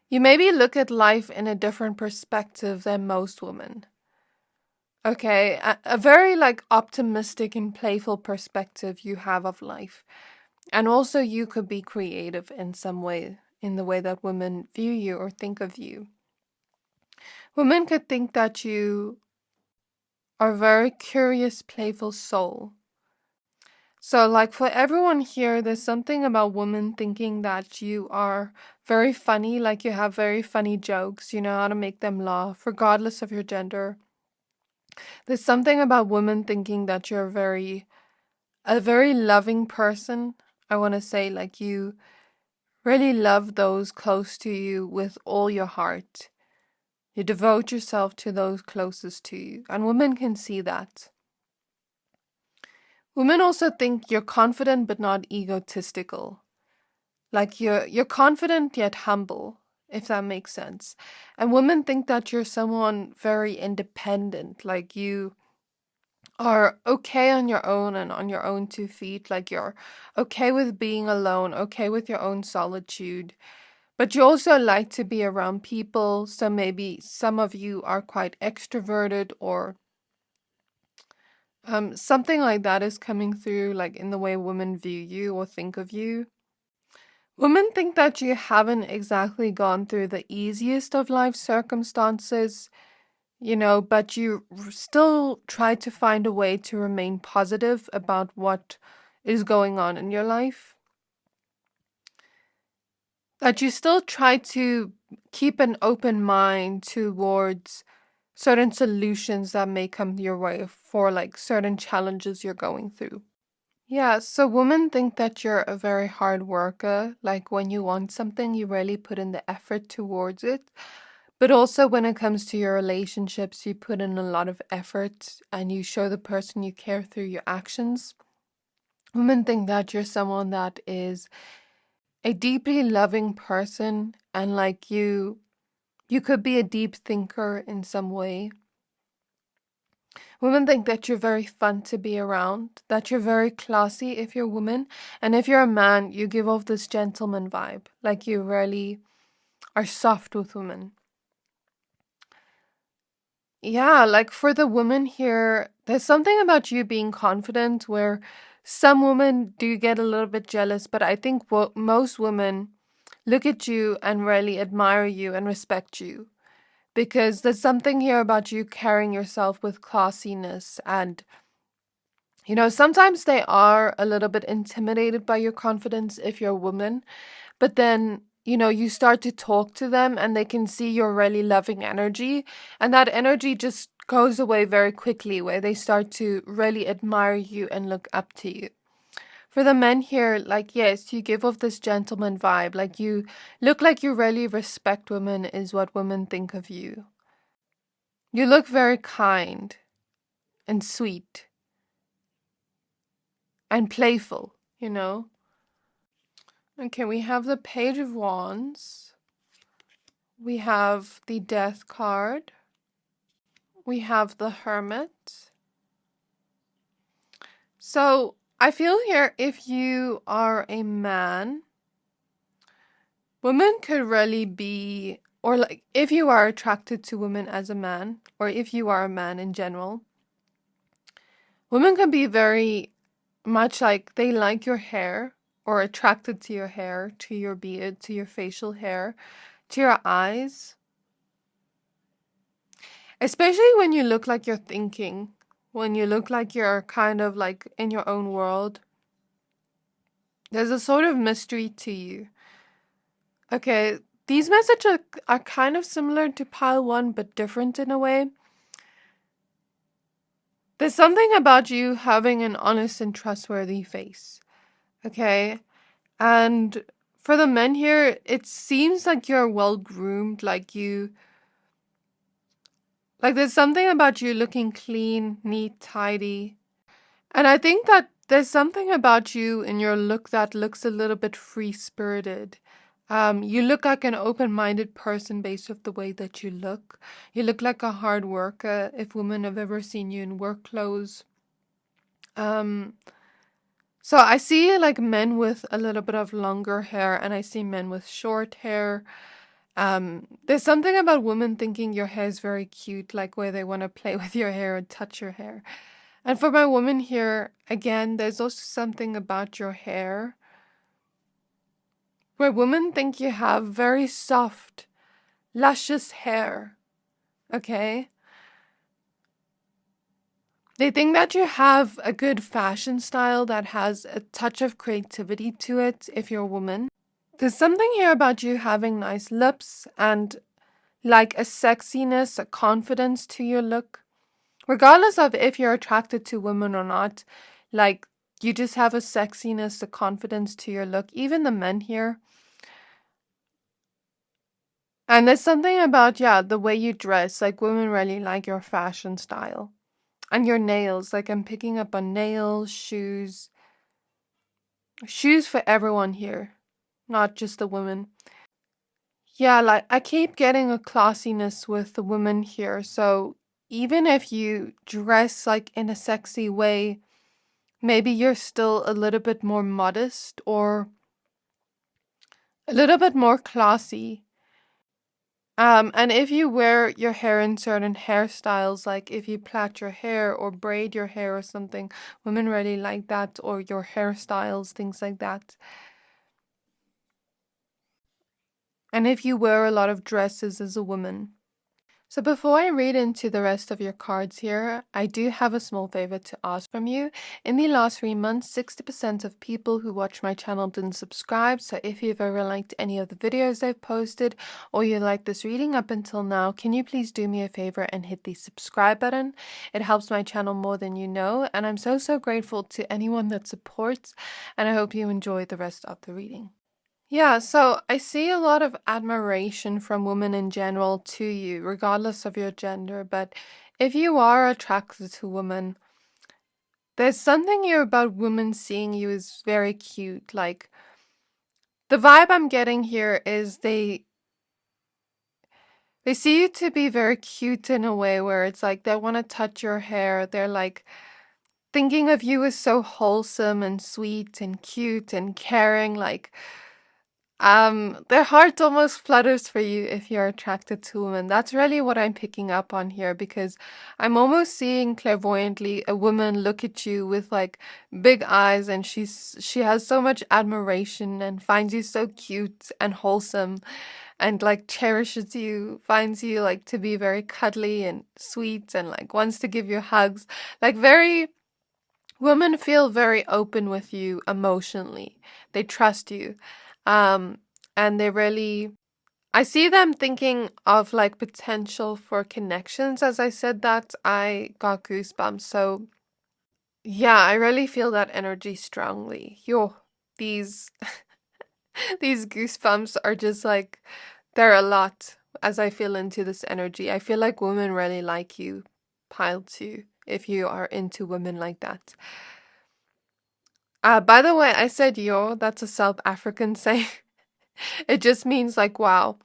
You maybe look at life in a different perspective than most women. Okay, a very like optimistic and playful perspective you have of life. And also you could be creative in some way, in the way that women view you or think of you. Women could think that you are a very curious, playful soul. So, like, for everyone here, there's something about women thinking that you are very funny, like you have very funny jokes, you know how to make them laugh, regardless of your gender. There's something about women thinking that you're a very loving person. I want to say, like, you really love those close to you with all your heart. You devote yourself to those closest to you, and women can see that. Women also think you're confident but not egotistical. Like, you're confident yet humble, if that makes sense. And women think that you're someone very independent, like you are okay on your own and on your own 2 feet, like you're okay with being alone, okay with your own solitude. But you also like to be around people, so maybe some of you are quite extroverted, or something like that is coming through, like in the way women view you or think of you. Women think that you haven't exactly gone through the easiest of life circumstances, but you still try to find a way to remain positive about what is going on in your life. That you still try to keep an open mind towards certain solutions that may come your way for like certain challenges you're going through. Yeah, so women think that you're a very hard worker. Like, when you want something, you really put in the effort towards it. But also when it comes to your relationships, you put in a lot of effort and you show the person you care through your actions. Women think that you're someone that is a deeply loving person, and like you could be a deep thinker in some way. Women think that you're very fun to be around, that you're very classy if you're a woman, and if you're a man, you give off this gentleman vibe, like you really are soft with women. Yeah, like for the women here, there's something about you being confident where some women do get a little bit jealous, but I think most women look at you and really admire you and respect you, because there's something here about you carrying yourself with classiness, and You know, sometimes they are a little bit intimidated by your confidence if you're a woman, but then, you know, you start to talk to them and they can see your really loving energy, and that energy just goes away very quickly, where they start to really admire you and look up to you. For the men here, like, yes, you give off this gentleman vibe. Like, you look like you really respect women, is what women think of you. You look very kind and sweet and playful, you know? Okay, we have the Page of Wands. We have the Death card. We have the Hermit. So, I feel here if you are a man, women could really be, or like if you are attracted to women as a man, or if you are a man in general, women can be very much like they like your hair or attracted to your hair, to your beard, to your facial hair, to your eyes. Especially when you look like you're thinking, when you look like you're kind of like in your own world. There's a sort of mystery to you. Okay, these messages are kind of similar to pile one, but different in a way. There's something about you having an honest and trustworthy face. Okay? And for the men here, it seems like you're well groomed, like there's something about you looking clean, neat, tidy. And I think that there's something about you in your look that looks a little bit free-spirited. You look like an open-minded person based off the way that you look. You look like a hard worker, if women have ever seen you in work clothes. So I see like men with a little bit of longer hair, and I see men with short hair. There's something about women thinking your hair is very cute, like where they want to play with your hair and touch your hair. And for my woman here, again, there's also something about your hair where women think you have very soft, luscious hair. Okay? They think that you have a good fashion style that has a touch of creativity to it if you're a woman. There's something here about you having nice lips and like a sexiness, a confidence to your look. Regardless of if you're attracted to women or not, like you just have a sexiness, a confidence to your look, even the men here. And there's something about, yeah, the way you dress, like women really like your fashion style. And your nails, like I'm picking up on nails, shoes. Shoes for everyone here, not just the women. Yeah, like I keep getting a classiness with the women here. So even if you dress like in a sexy way, maybe you're still a little bit more modest or a little bit more classy. And if you wear your hair in certain hairstyles, like if you plait your hair or braid your hair or something, women really like that, or your hairstyles, things like that. And if you wear a lot of dresses as a woman. So before I read into the rest of your cards here, I do have a small favor to ask from you. In the last 3 months, 60% of people who watch my channel didn't subscribe, so if you've ever liked any of the videos I've posted or you like this reading up until now, can you please do me a favor and hit the subscribe button? It helps my channel more than you know, and I'm so grateful to anyone that supports, and I hope you enjoy the rest of the reading. Yeah, so I see a lot of admiration from women in general to you, regardless of your gender. But if you are attracted to women, there's something here about women seeing you is very cute. Like, the vibe I'm getting here is they see you to be very cute in a way where it's like they want to touch your hair. They're like thinking of you as so wholesome and sweet and cute and caring, like their heart almost flutters for you if you're attracted to women. That's really what I'm picking up on here, because I'm almost seeing clairvoyantly a woman look at you with like big eyes, and she has so much admiration and finds you so cute and wholesome and like cherishes you, finds you like to be very cuddly and sweet and like wants to give you hugs. Like very Women feel very open with you emotionally. They trust you. Um, and they really, I see them thinking of like potential for connections. As I said that, I got goosebumps. So yeah, I really feel that energy strongly. Yo, these these goosebumps are just like, they're a lot as I feel into this energy. I feel like women really like you, pile two, if you are into women like that. By the way, I said yo, that's a South African saying. It just means like wow.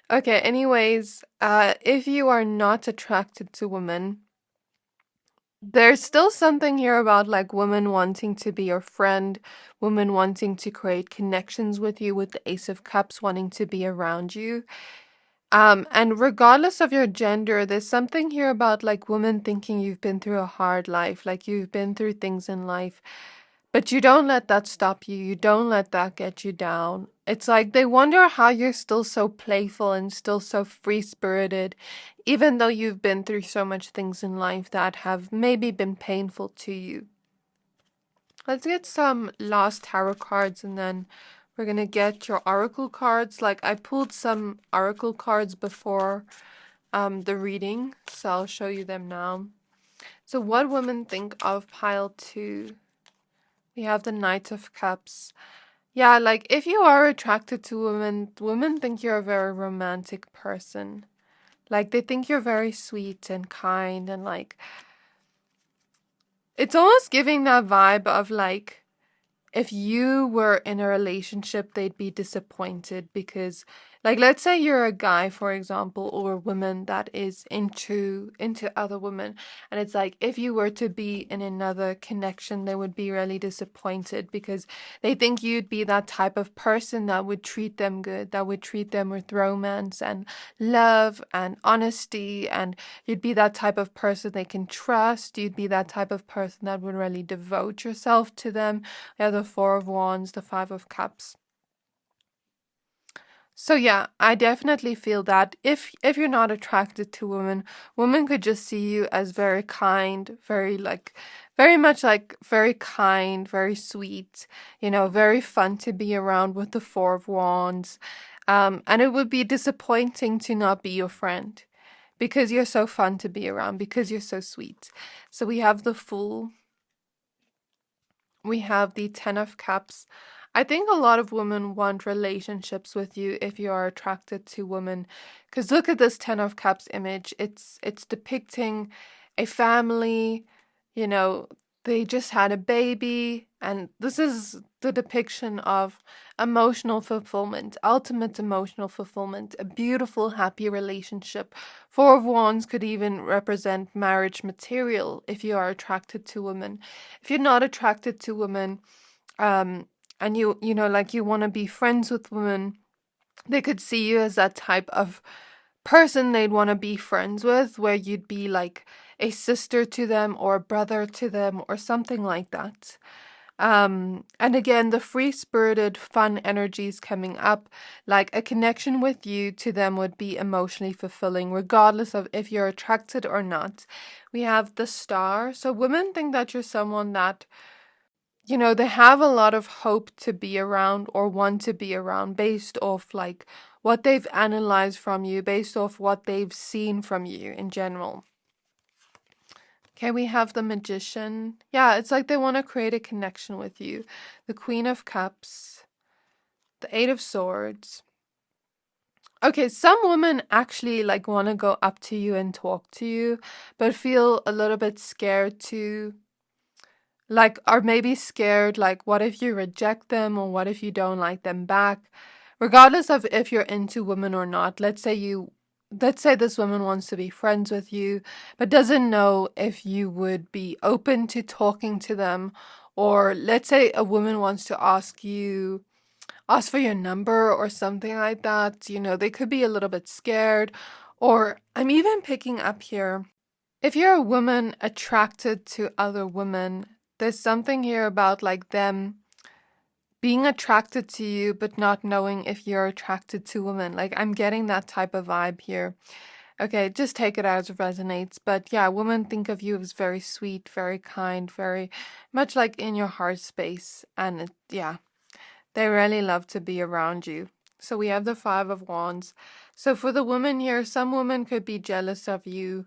Okay, anyways, if you are not attracted to women, there's still something here about like women wanting to be your friend, women wanting to create connections with you, with the Ace of Cups wanting to be around you. And regardless of your gender, there's something here about like women thinking you've been through a hard life, like you've been through things in life, but you don't let that stop you. You don't let that get you down. It's like they wonder how you're still so playful and still so free-spirited, even though you've been through so much things in life that have maybe been painful to you. Let's get some last tarot cards and then we're going to get your oracle cards. Like I pulled some oracle cards before the reading, so I'll show you them now. So what women think of pile 2? We have the Knight of Cups. Yeah, like if you are attracted to women, women think you're a very romantic person. Like they think you're very sweet and kind and like it's almost giving that vibe of like if you were in a relationship, they'd be disappointed because, like, let's say you're a guy, for example, or a woman that is into other women, and it's like if you were to be in another connection, they would be really disappointed because they think you'd be that type of person that would treat them good, that would treat them with romance and love and honesty, and you'd be that type of person they can trust. You'd be that type of person that would really devote yourself to them. Yeah, the Four of Wands, the Five of Cups. So yeah, I definitely feel that if you're not attracted to women, women could just see you as very kind, very like very much like very kind, very sweet, very fun to be around with the Four of Wands. And it would be disappointing to not be your friend because you're so fun to be around, because you're so sweet. So we have the Fool. We have the Ten of Cups. I think a lot of women want relationships with you if you are attracted to women. Because look at this Ten of Cups image. It's depicting a family, you know, they just had a baby. And this is the depiction of emotional fulfillment, ultimate emotional fulfillment, a beautiful, happy relationship. Four of Wands could even represent marriage material if you are attracted to women. If you're not attracted to women, and like you want to be friends with women, they could see you as that type of person they'd want to be friends with, where you'd be like a sister to them or a brother to them or something like that. And again, the free-spirited, fun energies coming up, like a connection with you to them would be emotionally fulfilling, regardless of if you're attracted or not. We have the Star. So women think that you're someone that, they have a lot of hope to be around or want to be around based off like what they've analyzed from you, based off what they've seen from you in general. Okay, we have the Magician. Yeah, it's like they want to create a connection with you. The Queen of Cups. The Eight of Swords. Okay, some women actually like want to go up to you and talk to you, but feel a little bit scared to, like, or maybe scared, like, what if you reject them or what if you don't like them back? Regardless of if you're into women or not, let's say this woman wants to be friends with you, but doesn't know if you would be open to talking to them. Or let's say a woman wants to ask for your number or something like that. They could be a little bit scared. Or I'm even picking up here, if you're a woman attracted to other women, there's something here about like them being attracted to you, but not knowing if you're attracted to women. Like I'm getting that type of vibe here. Okay, just take it as it resonates. But yeah, women think of you as very sweet, very kind, very much like in your heart space. And yeah, they really love to be around you. So we have the Five of Wands. So for the woman here, some women could be jealous of you,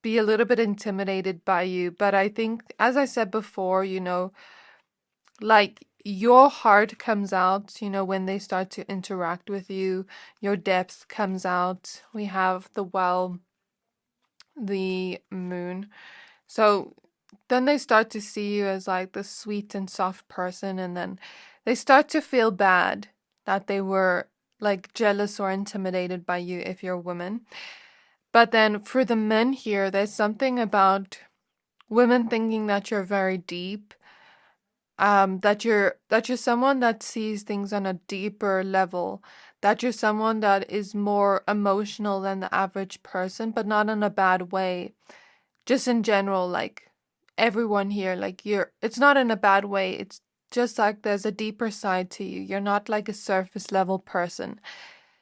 be a little bit intimidated by you. But I think, as I said before, like your heart comes out, when they start to interact with you, your depth comes out. We have the well, the moon. So then they start to see you as like the sweet and soft person, and then they start to feel bad that they were like jealous or intimidated by you if you're a woman. But then for the men here, there's something about women thinking that you're very deep, that you're someone that sees things on a deeper level, that you're someone that is more emotional than the average person, but not in a bad way. Just in general, like everyone here, like it's not in a bad way. It's just like there's a deeper side to you. You're not like a surface level person.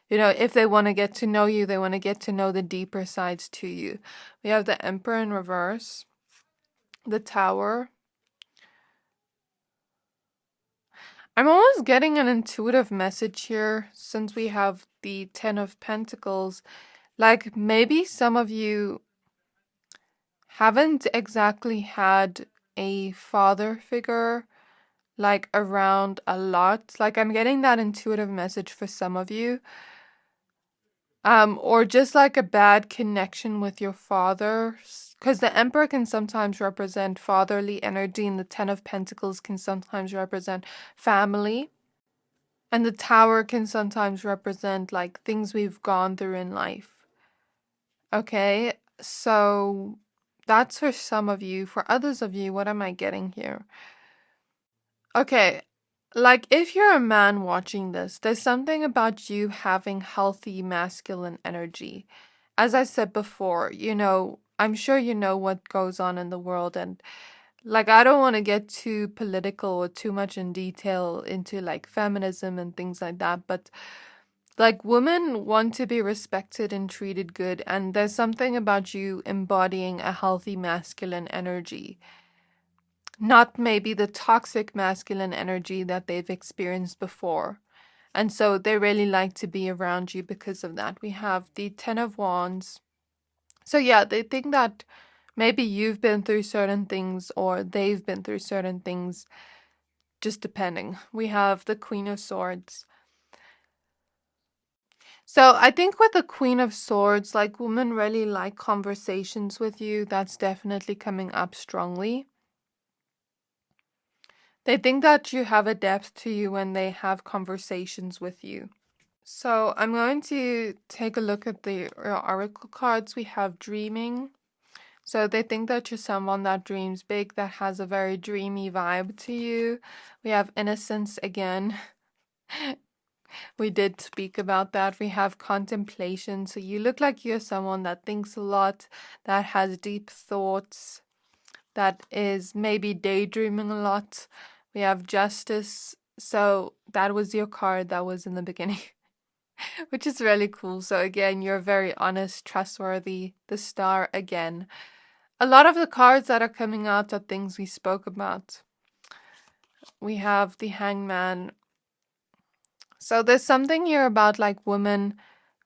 If they want to get to know you, they want to get to know the deeper sides to you. We have the Emperor in reverse, the Tower. I'm almost getting an intuitive message here since we have the Ten of Pentacles. Like maybe some of you haven't exactly had a father figure like around a lot. Like I'm getting that intuitive message for some of you. Or just like a bad connection with your father. Because the Emperor can sometimes represent fatherly energy, and the Ten of Pentacles can sometimes represent family. And the Tower can sometimes represent like things we've gone through in life. Okay, so that's for some of you. For others of you, what am I getting here? Okay, like if you're a man watching this, there's something about you having healthy masculine energy. As I said before, I'm sure you know what goes on in the world, and like I don't want to get too political or too much in detail into like feminism and things like that, but like women want to be respected and treated good, and there's something about you embodying a healthy masculine energy. Not maybe the toxic masculine energy that they've experienced before. And so they really like to be around you because of that. We have the Ten of Wands. So yeah, they think that maybe you've been through certain things or they've been through certain things, just depending. We have the Queen of Swords. So I think with the Queen of Swords, like women really like conversations with you. That's definitely coming up strongly. They think that you have a depth to you when they have conversations with you. So I'm going to take a look at the oracle cards. We have dreaming. So they think that you're someone that dreams big, that has a very dreamy vibe to you. We have innocence again. We did speak about that. We have contemplation. So you look like you're someone that thinks a lot, that has deep thoughts, that is maybe daydreaming a lot. We have justice. So that was your card that was in the beginning, which is really cool. So again, you're very honest, trustworthy. The Star again. A lot of the cards that are coming out are things we spoke about. We have the Hangman. So there's something here about like women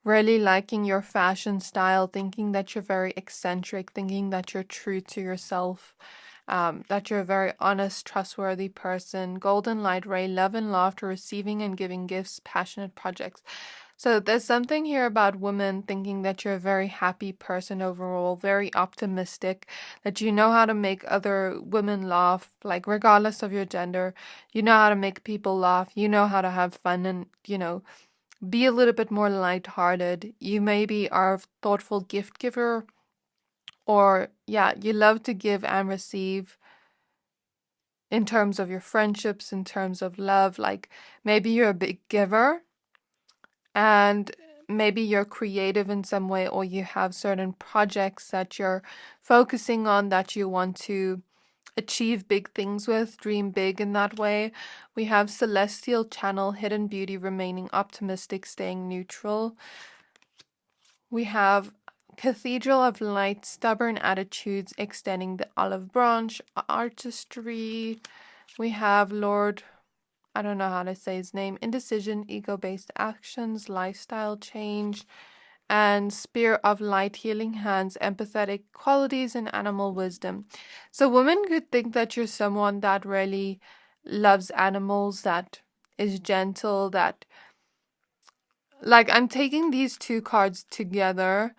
really liking your fashion style, thinking that you're very eccentric, thinking that you're true to yourself, that you're a very honest, trustworthy person. Golden light ray, love and laughter, receiving and giving gifts, passionate projects. So there's something here about women thinking that you're a very happy person overall, very optimistic, that you know how to make other women laugh, like regardless of your gender. You know how to make people laugh. You know how to have fun and, be a little bit more lighthearted. You maybe are a thoughtful gift giver, or yeah, you love to give and receive in terms of your friendships, in terms of love. Like maybe you're a big giver, and maybe you're creative in some way, or you have certain projects that you're focusing on that you want to achieve big things with, dream big in that way. We have celestial channel, hidden beauty, remaining optimistic, staying neutral. We have Cathedral of Light, stubborn attitudes, extending the olive branch, artistry. We have Lord, I don't know how to say his name, indecision, ego-based actions, lifestyle change, and Spear of Light, healing hands, empathetic qualities, and animal wisdom. So women could think that you're someone that really loves animals, that is gentle, that, like, I'm taking these two cards together.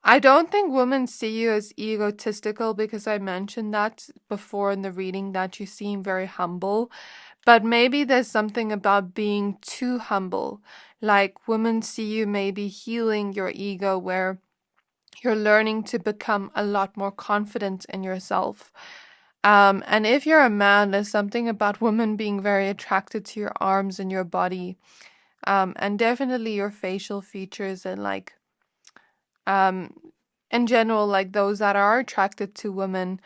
I don't think women see you as egotistical because I mentioned that before in the reading that you seem very humble. But maybe there's something about being too humble. Like women see you maybe healing your ego where you're learning to become a lot more confident in yourself. And if you're a man, there's something about women being very attracted to your arms and your body. And definitely your facial features and like um in general, like those that are attracted to women,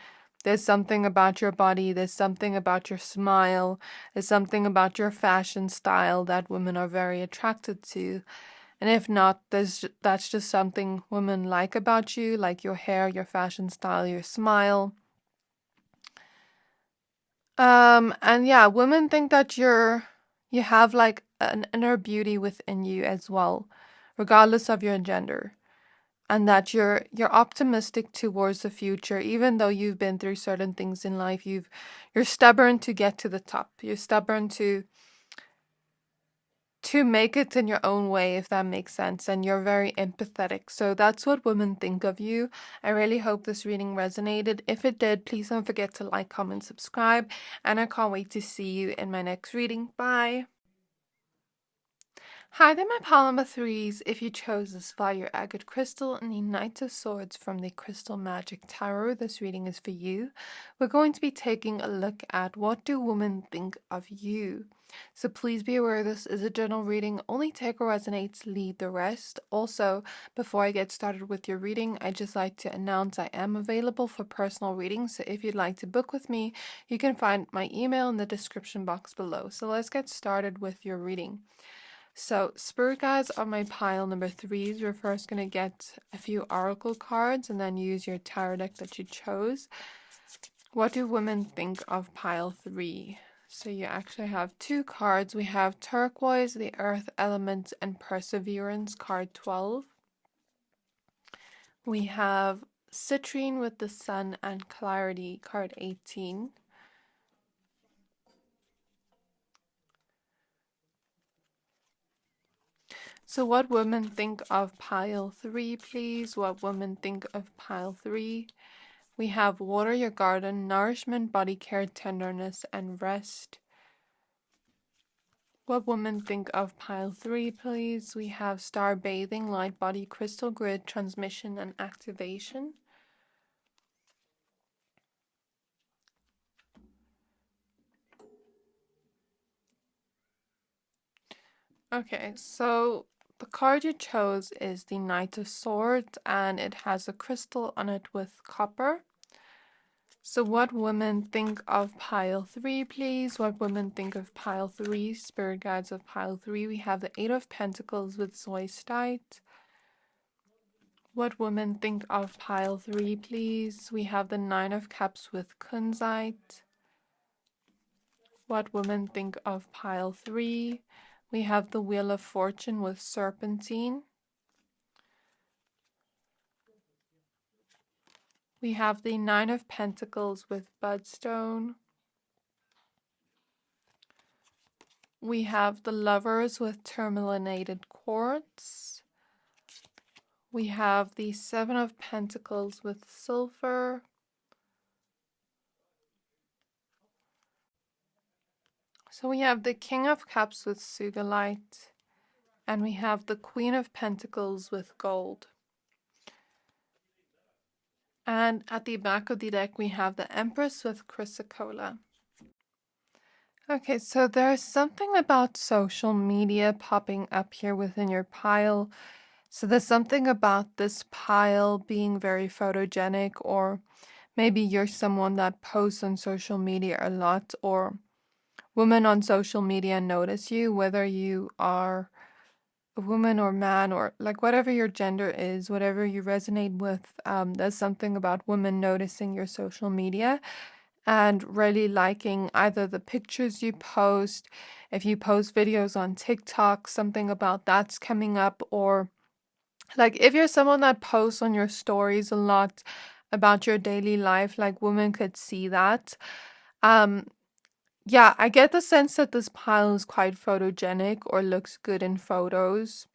there's something about your body, there's something about your smile, there's something about your fashion style that women are very attracted to. And if not, that's just something women like about you, like your hair, your fashion style, your smile. And yeah, women think that you have like an inner beauty within you as well, regardless of your gender. And that you're optimistic towards the future, even though you've been through certain things in life. You're stubborn to get to the top. You're stubborn to make it in your own way, if that makes sense, and you're very empathetic. So that's what women think of you. I really hope this reading resonated. If it did, please don't forget to like, comment, subscribe, and I can't wait to see you in my next reading. Bye. Hi there, my pile number threes. If you chose this fire agate crystal and the Knight of Swords from the Crystal Magic Tarot, this reading is for you. We're going to be taking a look at what do women think of you. So please be aware this is a general reading. Only take what resonates, leave the rest. Also, before I get started with your reading, I'd just like to announce I am available for personal readings. So if you'd like to book with me, you can find my email in the description box below. So let's get started with your reading. So, spirit guides on my pile number threes. We're first going to get a few oracle cards and then use your tarot deck that you chose. What do women think of pile three? So you actually have two cards. We have turquoise, the earth element, and perseverance, card 12. We have citrine with the sun and clarity, card 18. So what women think of pile 3, please? What women think of pile 3? We have water your garden, nourishment, body care, tenderness, and rest. What women think of pile 3, please? We have star bathing, light body, crystal grid, transmission, and activation. Okay, so the card you chose is the Knight of Swords, and it has a crystal on it with copper. So what women think of pile 3, please? What women think of pile 3? Spirit guides of pile 3. We have the 8 of Pentacles with Zoistite. What women think of pile 3, please? We have the 9 of Cups with Kunzite. What women think of pile 3? We have the Wheel of Fortune with Serpentine. We have the 9 of Pentacles with Budstone. We have the Lovers with Tourmalinated Quartz. We have the 7 of Pentacles with Silver. So we have the King of Cups with Sugilite. And we have the Queen of Pentacles with Gold. And at the back of the deck, we have the Empress with Chrysocolla. Okay, so there's something about social media popping up here within your pile. So there's something about this pile being very photogenic, or maybe you're someone that posts on social media a lot, or women on social media notice you, whether you are a woman or man, or like whatever your gender is, whatever you resonate with, there's something about women noticing your social media and really liking either the pictures you post, if you post videos on TikTok, something about that's coming up, or like if you're someone that posts on your stories a lot about your daily life, like women could see that. Um, yeah, I get the sense that this pile is quite photogenic or looks good in photos.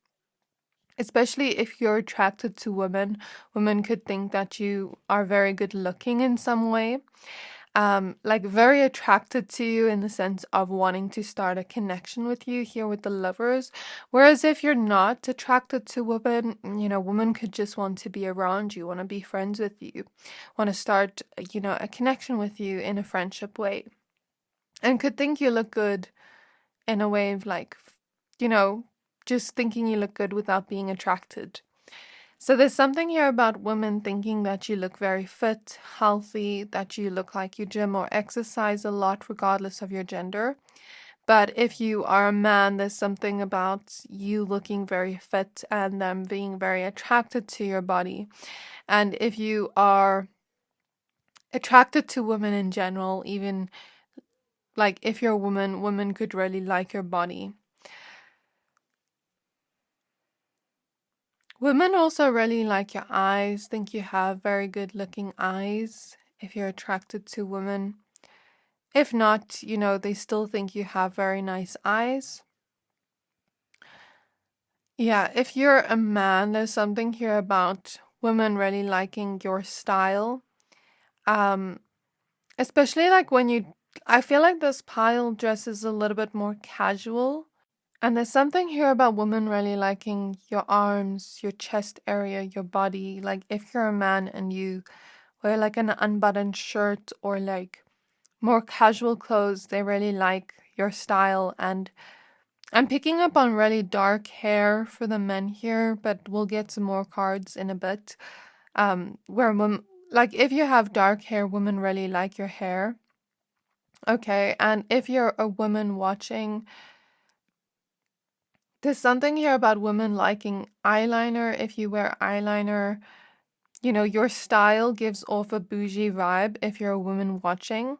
Especially if you're attracted to women, women could think that you are very good looking in some way. Like very attracted to you in the sense of wanting to start a connection with you here with the lovers. Whereas if you're not attracted to women, women could just want to be around you, want to be friends with you, want to start, a connection with you in a friendship way, and could think you look good in a way of like, you know, just thinking you look good without being attracted. So there's something here about women thinking that you look very fit, healthy, that you look like you gym or exercise a lot regardless of your gender. But if you are a man, there's something about you looking very fit and them being very attracted to your body. And if you are attracted to women in general, even like if you're a woman, women could really like your body. Women also really like your eyes, think you have very good looking eyes if you're attracted to women. If not, they still think you have very nice eyes. Yeah, if you're a man, there's something here about women really liking your style. Um, Especially like I feel like this pile dress is a little bit more casual. And there's something here about women really liking your arms, your chest area, your body. Like if you're a man and you wear like an unbuttoned shirt or like more casual clothes, they really like your style. And I'm picking up on really dark hair for the men here, but we'll get some more cards in a bit. Where like if you have dark hair, women really like your hair. Okay, and if you're a woman watching, there's something here about women liking eyeliner. If you wear eyeliner, your style gives off a bougie vibe if you're a woman watching.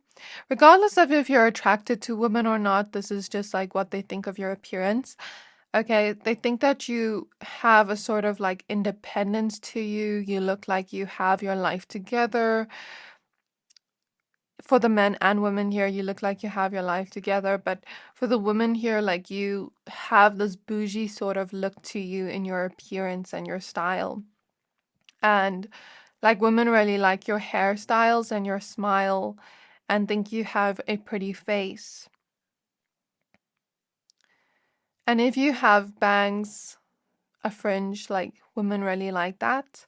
Regardless of if you're attracted to women or not, this is just like what they think of your appearance. Okay, they think that you have a sort of like independence to you. You look like you have your life together. For the men and women here, you look like you have your life together. But for the women here, like you have this bougie sort of look to you in your appearance and your style. And like women really like your hairstyles and your smile and think you have a pretty face. And if you have bangs, a fringe, like women really like that.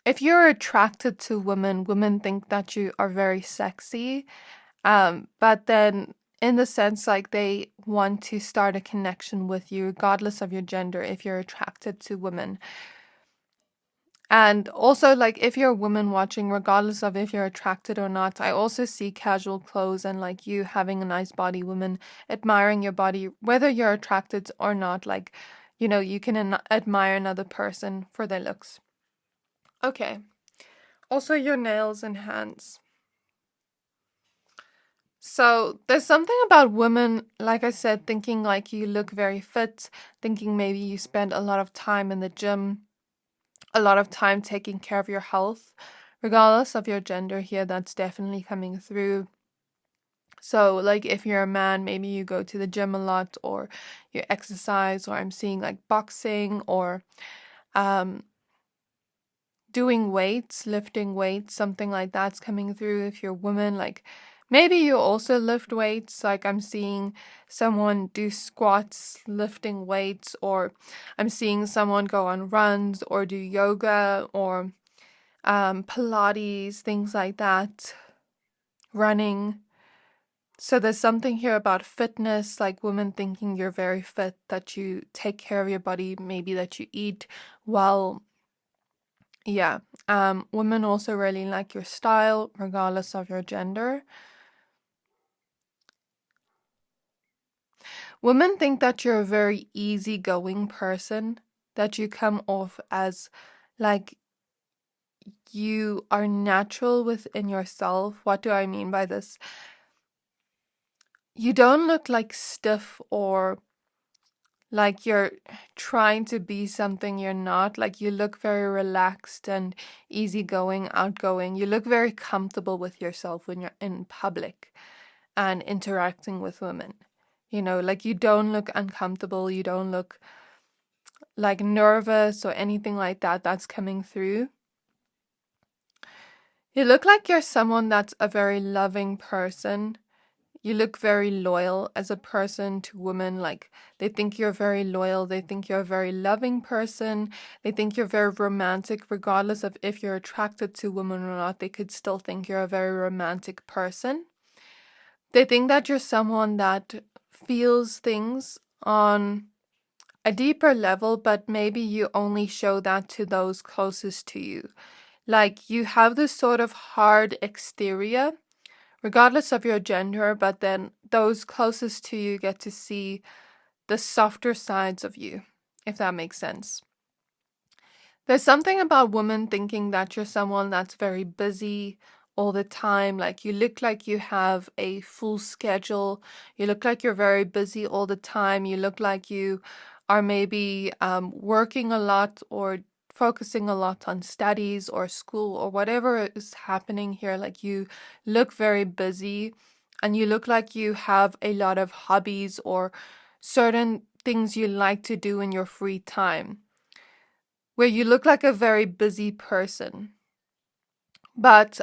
If you're attracted to women, women think that you are very sexy. But then in the sense like they want to start a connection with you regardless of your gender if you're attracted to women. And also, like, if you're a woman watching, regardless of if you're attracted or not, I also see casual clothes and, like, you having a nice body, women admiring your body, whether you're attracted or not. Like, you can admire another person for their looks. Okay. Also, your nails and hands. So, there's something about women, like I said, thinking like you look very fit, thinking maybe you spend a lot of time in the gym, a lot of time taking care of your health, regardless of your gender here, that's definitely coming through. So, like, if you're a man, maybe you go to the gym a lot, or you exercise, or I'm seeing like boxing, or um, doing weights, lifting weights, something like that's coming through. If you're a woman, like, maybe you also lift weights, like I'm seeing someone do squats, lifting weights, or I'm seeing someone go on runs, or do yoga, or Pilates, things like that, running. So there's something here about fitness, like women thinking you're very fit, that you take care of your body, maybe that you eat well. Yeah. Women also really like your style, regardless of your gender. Women think that you're a very easygoing person, that you come off as like you are natural within yourself. What do I mean by this? You don't look like stiff or like you're trying to be something you're not. Like you look very relaxed and easygoing, outgoing. You look very comfortable with yourself when you're in public and interacting with women. You know, like you don't look uncomfortable. You don't look like nervous or anything like that that's coming through. You look like you're someone that's a very loving person. You look very loyal as a person to women. Like they think you're very loyal. They think you're a very loving person. They think you're very romantic, regardless of if you're attracted to women or not. They could still think you're a very romantic person. They think that you're someone that feels things on a deeper level, but maybe you only show that to those closest to you. Like you have this sort of hard exterior, regardless of your gender, but then those closest to you get to see the softer sides of you, if that makes sense. There's something about women thinking that you're someone that's very busy all the time. Like you look like you have a full schedule. You look like you're very busy all the time. You look like you are maybe working a lot or focusing a lot on studies or school or whatever is happening here. Like you look very busy and you look like you have a lot of hobbies or certain things you like to do in your free time, where you look like a very busy person. But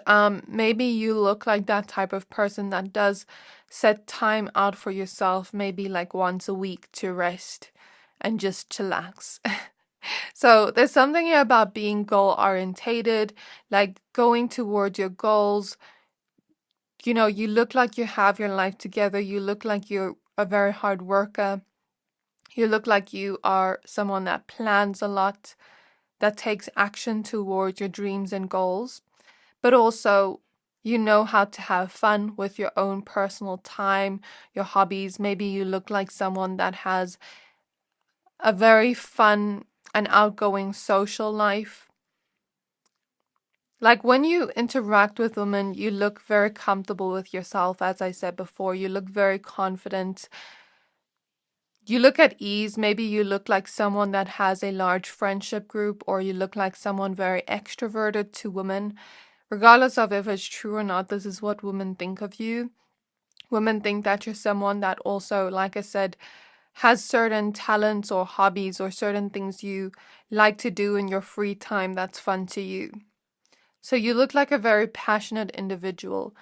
maybe you look like that type of person that does set time out for yourself, maybe like once a week to rest and just chillax. So there's something here about being goal orientated, like going towards your goals. You know, you look like you have your life together. You look like you're a very hard worker. You look like you are someone that plans a lot, that takes action towards your dreams and goals, but also you know how to have fun with your own personal time, your hobbies. Maybe you look like someone that has a very fun and outgoing social life. Like when you interact with women, you look very comfortable with yourself. As I said before, you look very confident. You look at ease. Maybe you look like someone that has a large friendship group, or you look like someone very extroverted to women. Regardless of if it's true or not, this is what women think of you. Women think that you're someone that also, like I said, has certain talents or hobbies or certain things you like to do in your free time that's fun to you. So you look like a very passionate individual,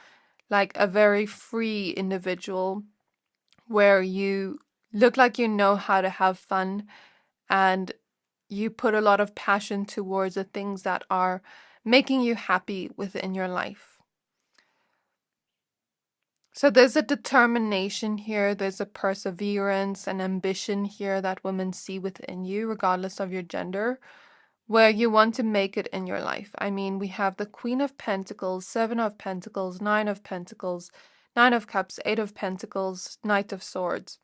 like a very free individual, where you look like you know how to have fun and you put a lot of passion towards the things that are making you happy within your life. So there's a determination here, there's a perseverance and ambition here that women see within you, regardless of your gender, where you want to make it in your life. I mean, we have the Queen of Pentacles, Seven of Pentacles, Nine of Pentacles, Nine of Cups, Eight of Pentacles, Knight of Swords.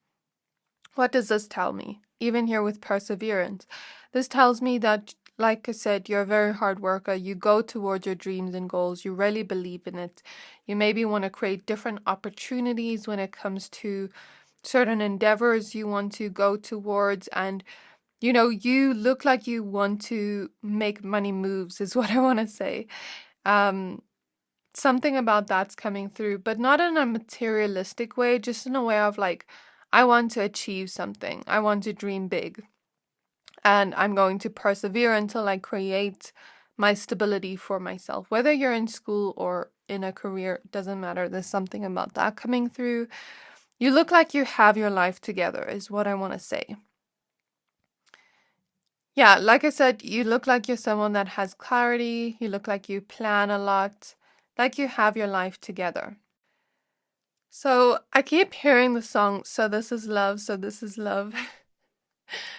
What does this tell me? Even here with perseverance, this tells me that, like I said, you're a very hard worker. You go towards your dreams and goals. You really believe in it. You maybe want to create different opportunities when it comes to certain endeavors you want to go towards. And, you know, you look like you want to make money moves is what I want to say. Something about that's coming through, but not in a materialistic way, just in a way of like, I want to achieve something. I want to dream big. And I'm going to persevere until I create my stability for myself. Whether you're in school or in a career, doesn't matter. There's something about that coming through. You look like you have your life together, is what I want to say. Yeah, like I said, you look like you're someone that has clarity. You look like you plan a lot, like you have your life together. So I keep hearing the song, So This Is Love, So This Is Love.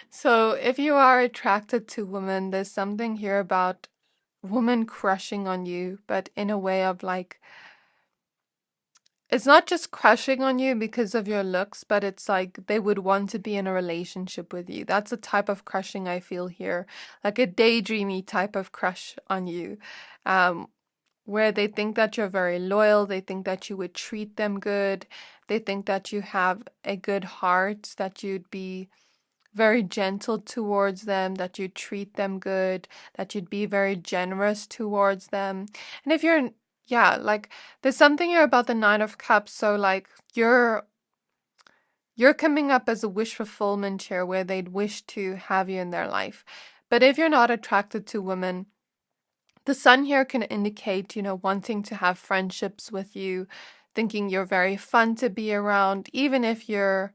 So if you are attracted to women, there's something here about women crushing on you, but in a way of like, it's not just crushing on you because of your looks, but it's like they would want to be in a relationship with you. That's the type of crushing I feel here, like a daydreamy type of crush on you, um, where they think that you're very loyal, they think that you would treat them good, they think that you have a good heart, that you'd be very gentle towards them, that you treat them good, that you'd be very generous towards them. And if you're, yeah, like there's something here about the Nine of Cups. So like you're coming up as a wish fulfillment here where they'd wish to have you in their life. But if you're not attracted to women, the sun here can indicate, wanting to have friendships with you, thinking you're very fun to be around, even if you're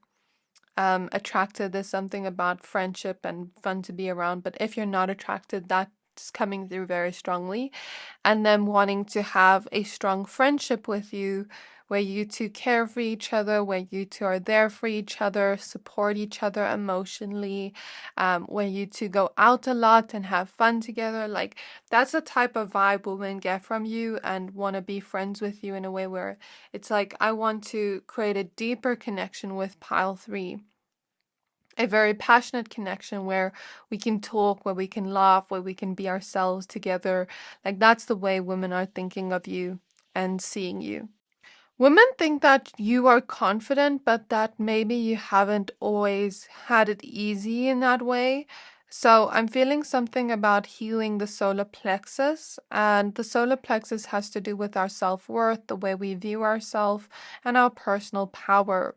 attracted. There's something about friendship and fun to be around, but if you're not attracted, that's coming through very strongly. And them wanting to have a strong friendship with you, where you two care for each other, where you two are there for each other, support each other emotionally, where you two go out a lot and have fun together. Like that's the type of vibe women get from you and want to be friends with you in a way where it's like, I want to create a deeper connection with pile 3, a very passionate connection where we can talk, where we can laugh, where we can be ourselves together. Like that's the way women are thinking of you and seeing you. Women think that you are confident, but that maybe you haven't always had it easy in that way. So I'm feeling something about healing the solar plexus, and the solar plexus has to do with our self-worth, the way we view ourselves, and our personal power,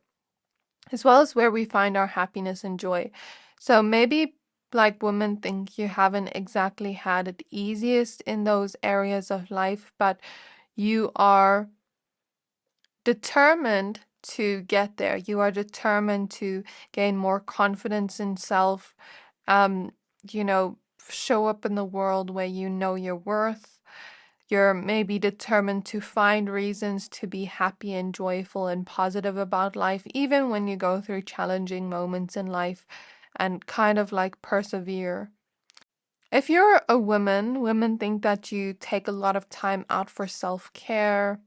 as well as where we find our happiness and joy. So maybe like women think you haven't exactly had it easiest in those areas of life, but you are determined to get there. You are determined to gain more confidence in self, um, show up in the world where you know your worth. You're maybe determined to find reasons to be happy and joyful and positive about life, even when you go through challenging moments in life, and kind of like persevere. If you're a woman, women think that you take a lot of time out for self-care,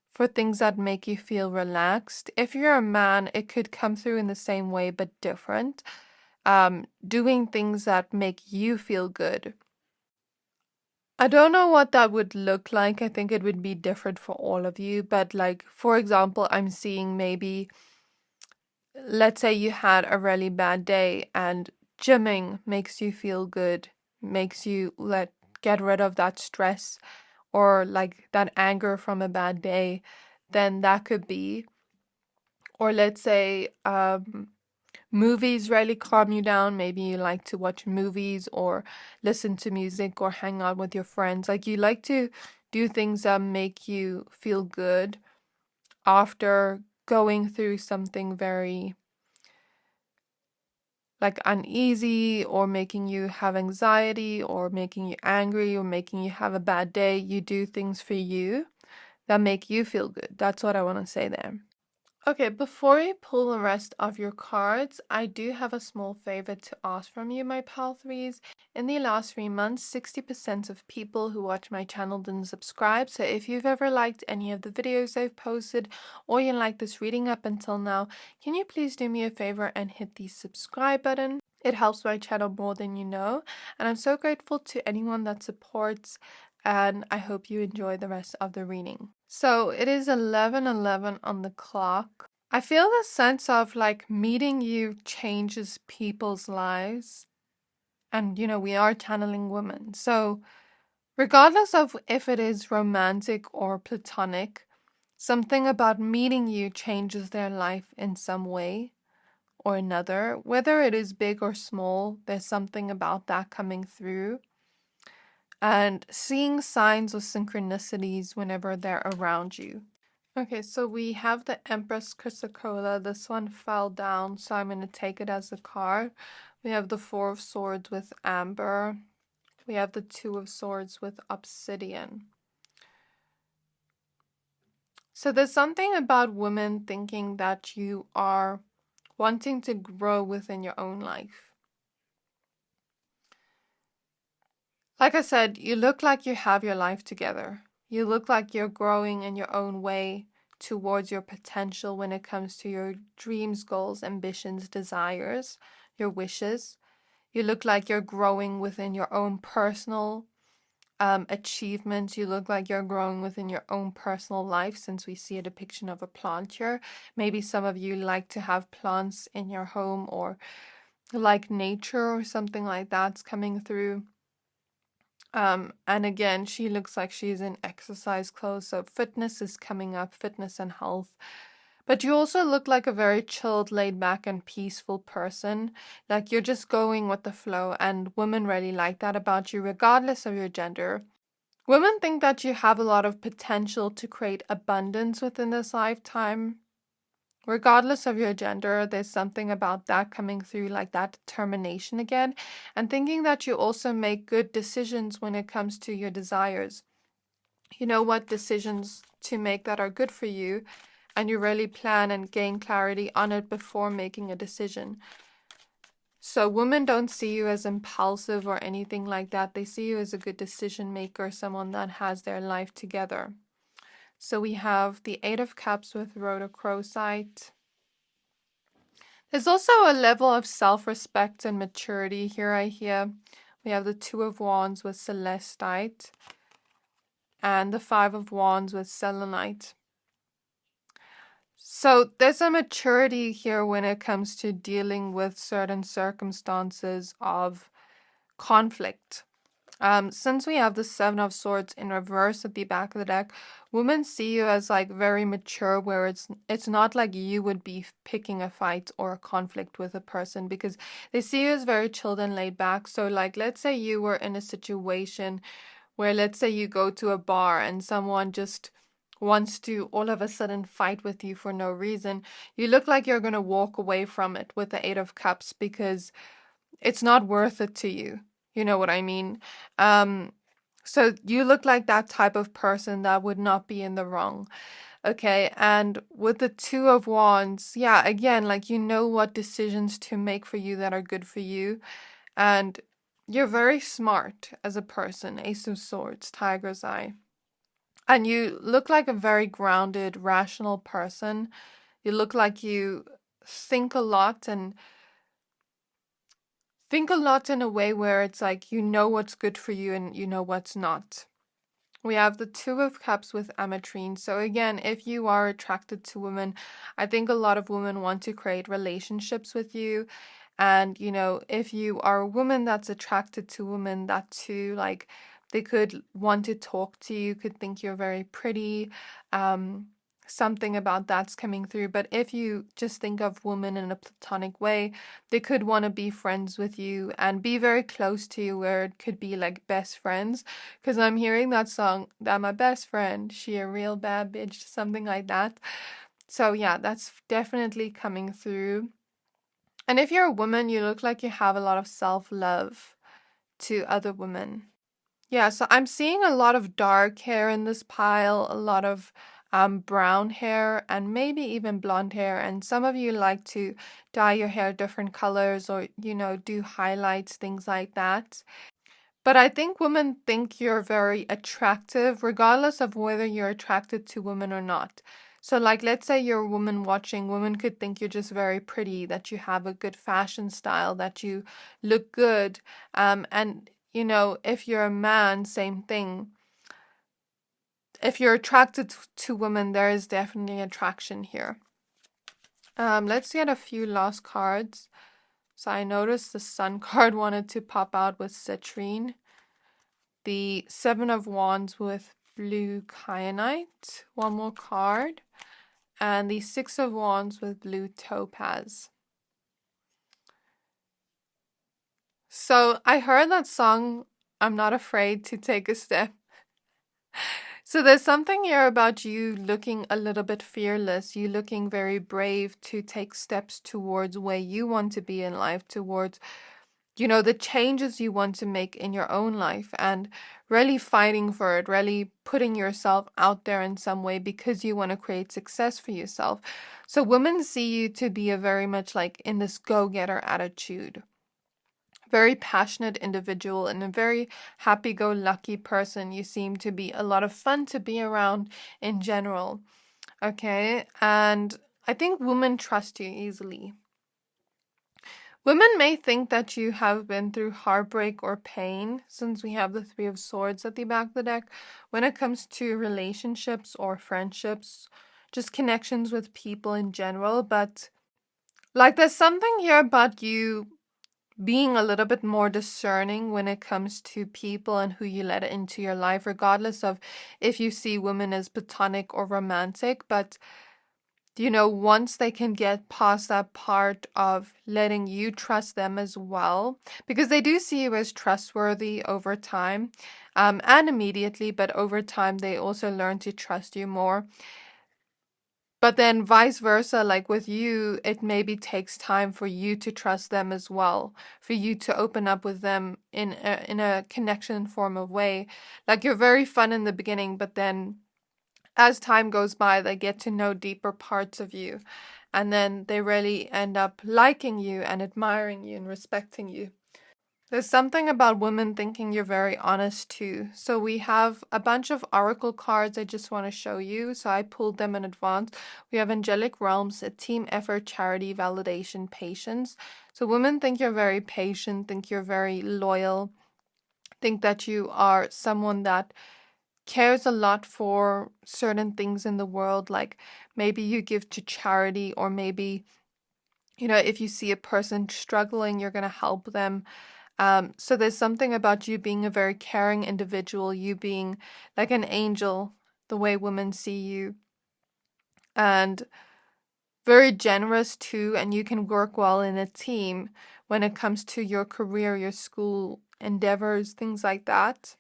for things that make you feel relaxed. If you're a man, it could come through in the same way but different. Doing things that make you feel good. I don't know what that would look like. I think it would be different for all of you. But like, for example, I'm seeing maybe, let's say you had a really bad day and gymming makes you feel good, makes you get rid of that stress or like that anger from a bad day, then that could be. Or let's say movies really calm you down. Maybe you like to watch movies or listen to music or hang out with your friends. Like you like to do things that make you feel good after going through something very like uneasy or making you have anxiety or making you angry or making you have a bad day. You do things for you that make you feel good. That's what I want to say there. Okay, before you pull the rest of your cards, I do have a small favor to ask from you, my pal threes. In the last 3 months, 60% of people who watch my channel didn't subscribe. So if you've ever liked any of the videos I've posted or you like this reading up until now, can you please do me a favor and hit the subscribe button? It helps my channel more than you know. And I'm so grateful to anyone that supports, and I hope you enjoy the rest of the reading. So it is 11:11 on the clock. I feel the sense of like meeting you changes people's lives. And we are channeling women. So regardless of if it is romantic or platonic, something about meeting you changes their life in some way or another. Whether it is big or small, there's something about that coming through. And seeing signs of synchronicities whenever they're around you. Okay, so we have the Empress Chrysocolla. This one fell down, so I'm going to take it as a card. We have the Four of Swords with Amber. We have the Two of Swords with Obsidian. So there's something about women thinking that you are wanting to grow within your own life. Like I said, you look like you have your life together. You look like you're growing in your own way, towards your potential when it comes to your dreams, goals, ambitions, desires, your wishes. You look like you're growing within your own personal achievements. You look like you're growing within your own personal life, since we see a depiction of a plant here. Maybe some of you like to have plants in your home, or like nature or something like that's coming through. And again, she looks like she's in exercise clothes, so fitness is coming up, fitness and health. But you also look like a very chilled, laid back, and peaceful person. Like you're just going with the flow, and women really like that about you, regardless of your gender. Women think that you have a lot of potential to create abundance within this lifetime. Regardless of your gender, there's something about that coming through, like that determination again, and thinking that you also make good decisions when it comes to your desires. You know what decisions to make that are good for you, and you really plan and gain clarity on it before making a decision. So women don't see you as impulsive or anything like that. They see you as a good decision maker, someone that has their life together. So we have the Eight of Cups with rhodochrosite. There's also a level of self-respect and maturity here, I hear. We have the Two of Wands with celestite and the Five of Wands with selenite. So there's a maturity here when it comes to dealing with certain circumstances of conflict. Since we have the Seven of Swords in reverse at the back of the deck, women see you as like very mature, where it's not like you would be picking a fight or a conflict with a person, because they see you as very chilled and laid back. So like, let's say you were in a situation where, let's say you go to a bar and someone just wants to all of a sudden fight with you for no reason. You look like you're going to walk away from it with the Eight of Cups, because it's not worth it to you. You know what I mean? So you look like that type of person that would not be in the wrong. Okay, and with the Two of Wands, yeah, again, like you know what decisions to make for you that are good for you. And you're very smart as a person. Ace of Swords, Tiger's Eye. And you look like a very grounded, rational person. You look like you think a lot, and think a lot in a way where it's like you know what's good for you and you know what's not. We have the Two of Cups with ametrine. So again, if you are attracted to women, I think a lot of women want to create relationships with you. And, you know, if you are a woman that's attracted to women, that too, like, they could want to talk to you, could think you're very pretty. Something about that's coming through. But if you just think of women in a platonic way, they could want to be friends with you and be very close to you, where it could be like best friends. Because I'm hearing that song, that my best friend, she a real bad bitch, something like that. So yeah, that's definitely coming through. And if you're a woman, you look like you have a lot of self-love to other women. Yeah, so I'm seeing a lot of dark hair in this pile, a lot of brown hair, and maybe even blonde hair. And some of you like to dye your hair different colors, or, you know, do highlights, things like that. But I think women think you're very attractive, regardless of whether you're attracted to women or not. So, like, let's say you're a woman watching, women could think you're just very pretty, that you have a good fashion style, that you look good. And, you know, if you're a man, same thing. If you're attracted to women, there is definitely attraction here. Let's get a few last cards. So I noticed the Sun card wanted to pop out with citrine. The Seven of Wands with blue kyanite. One more card. And the Six of Wands with blue topaz. So I heard that song, I'm Not Afraid to Take a Step. So there's something here about you looking a little bit fearless, you looking very brave to take steps towards where you want to be in life, towards, you know, the changes you want to make in your own life, and really fighting for it, really putting yourself out there in some way because you want to create success for yourself. So women see you to be a very much like in this go-getter attitude. Very passionate individual and a very happy-go-lucky person. You seem to be a lot of fun to be around in general. Okay, and I think women trust you easily. Women may think that you have been through heartbreak or pain, since we have the Three of Swords at the back of the deck, when it comes to relationships or friendships, just connections with people in general. But like, there's something here about you being a little bit more discerning when it comes to people and who you let into your life, regardless of if you see women as platonic or romantic. But once they can get past that part of letting you trust them as well, because they do see you as trustworthy over time, and immediately, but over time, they also learn to trust you more. But then vice versa, like with you, it maybe takes time for you to trust them as well, for you to open up with them in a connection form of way. Like, you're very fun in the beginning, but then as time goes by, they get to know deeper parts of you. And then they really end up liking you and admiring you and respecting you. There's something about women thinking you're very honest too. So we have a bunch of oracle cards I just want to show you. So I pulled them in advance. We have angelic realms, a team effort, charity, validation, patience. So women think you're very patient, think you're very loyal, think that you are someone that cares a lot for certain things in the world. Like, maybe you give to charity, or maybe, if you see a person struggling, you're going to help them. So there's something about you being a very caring individual, you being like an angel, the way women see you, and very generous too. And you can work well in a team when it comes to your career, your school endeavors, things like that.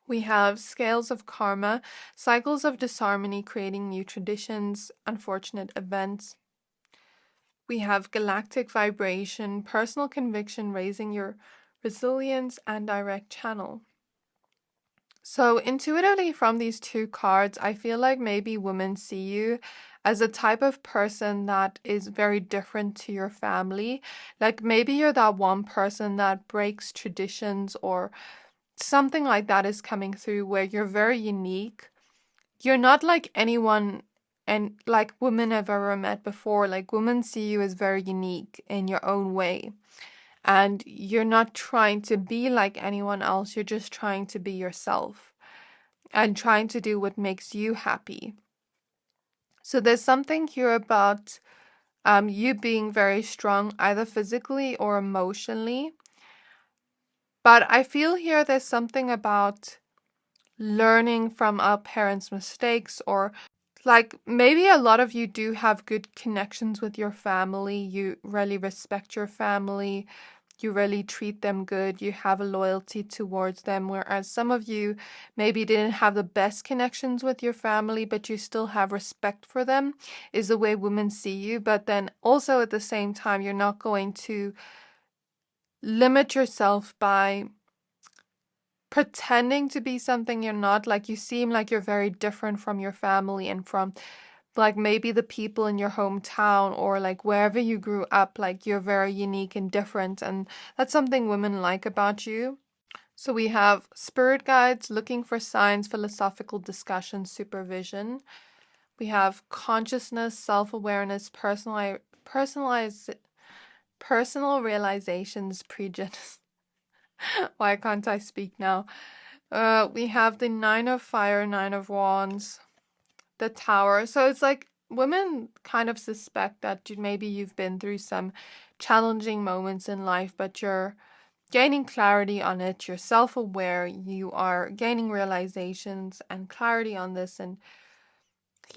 We have scales of karma, cycles of disharmony, creating new traditions, unfortunate events. We have galactic vibration, personal conviction, raising your resilience, and direct channel. So intuitively from these two cards, I feel like maybe women see you as a type of person that is very different to your family. Like, maybe you're that one person that breaks traditions, or something like that is coming through, where you're very unique. You're not like anyone and like women I've ever met before. Like, women see you as very unique in your own way. And you're not trying to be like anyone else. You're just trying to be yourself and trying to do what makes you happy. So there's something here about you being very strong, either physically or emotionally. But I feel here there's something about learning from our parents' mistakes, or like maybe a lot of you do have good connections with your family. You really respect your family. You really treat them good. You have a loyalty towards them. Whereas some of you maybe didn't have the best connections with your family, but you still have respect for them, is the way women see you. But then also at the same time, you're not going to limit yourself by pretending to be something you're not. Like, you seem like you're very different from your family and from like maybe the people in your hometown, or like wherever you grew up. Like, you're very unique and different, and that's something women like about you. So we have spirit guides, looking for signs, philosophical discussion, supervision. We have consciousness, self-awareness, personalized personal realizations, prejudice. Why can't I speak now? We have the Nine of Fire, Nine of Wands, the Tower. So it's like women kind of suspect that maybe you've been through some challenging moments in life, but you're gaining clarity on it. You're self-aware. You are gaining realizations and clarity on this and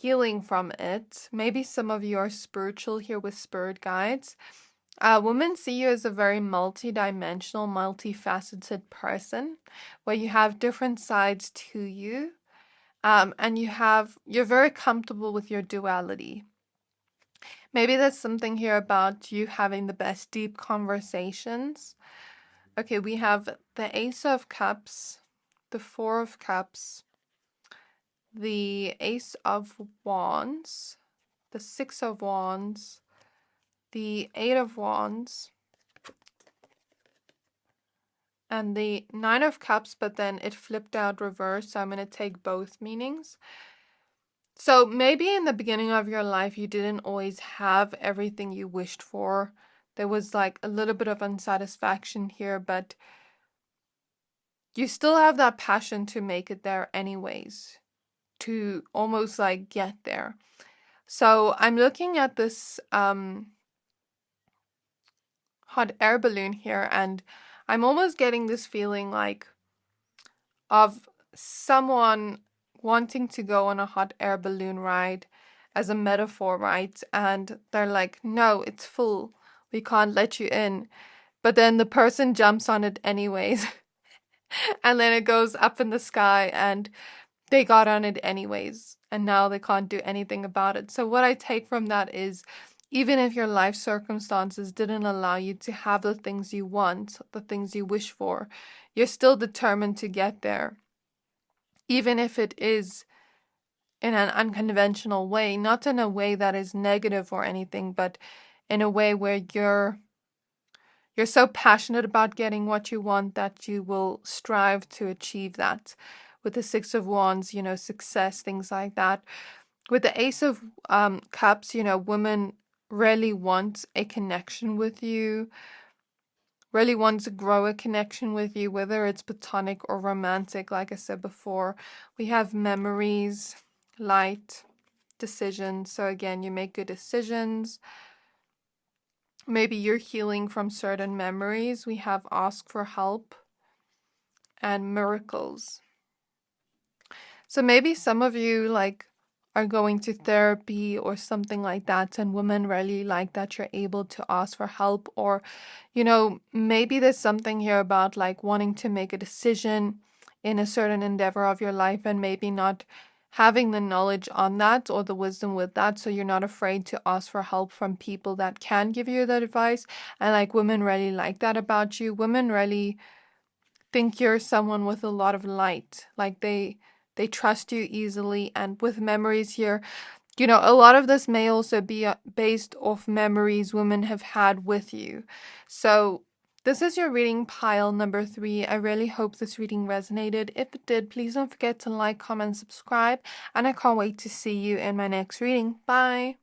healing from it. Maybe some of you are spiritual here with spirit guides. Women see you as a very multi-dimensional, multifaceted person, where you have different sides to you. And you're very comfortable with your duality. Maybe there's something here about you having the best deep conversations. Okay, we have the Ace of Cups, the Four of Cups, the Ace of Wands, the Six of Wands, the Eight of Wands, and the Nine of Cups, but then it flipped out reverse, so I'm going to take both meanings. So maybe in the beginning of your life, you didn't always have everything you wished for. There was like a little bit of unsatisfaction here, but you still have that passion to make it there anyways, to almost like get there. So I'm looking at this hot air balloon here, and I'm almost getting this feeling like of someone wanting to go on a hot air balloon ride as a metaphor, right? And they're like, no, it's full. We can't let you in. But then the person jumps on it anyways. And then it goes up in the sky and they got on it anyways. And now they can't do anything about it. So what I take from that is, even if your life circumstances didn't allow you to have the things you want, the things you wish for, you're still determined to get there. Even if it is in an unconventional way, not in a way that is negative or anything, but in a way where you're so passionate about getting what you want that you will strive to achieve that. With the Six of Wands, success, things like that. With the Ace of Cups, women really want a connection with you, really want to grow a connection with you, whether it's platonic or romantic. Like I said before, we have memories, light, decisions. So again, you make good decisions. Maybe you're healing from certain memories. We have ask for help and miracles. So maybe some of you are going to therapy or something like that, and women really like that you're able to ask for help. Or, maybe there's something here about wanting to make a decision in a certain endeavor of your life and maybe not having the knowledge on that or the wisdom with that, so you're not afraid to ask for help from people that can give you that advice. And women really like that about you. Women really think you're someone with a lot of light. They trust you easily. And with memories here, a lot of this may also be based off memories women have had with you. So this is your reading pile number 3. I really hope this reading resonated. If it did, please don't forget to like, comment, subscribe, and I can't wait to see you in my next reading. Bye!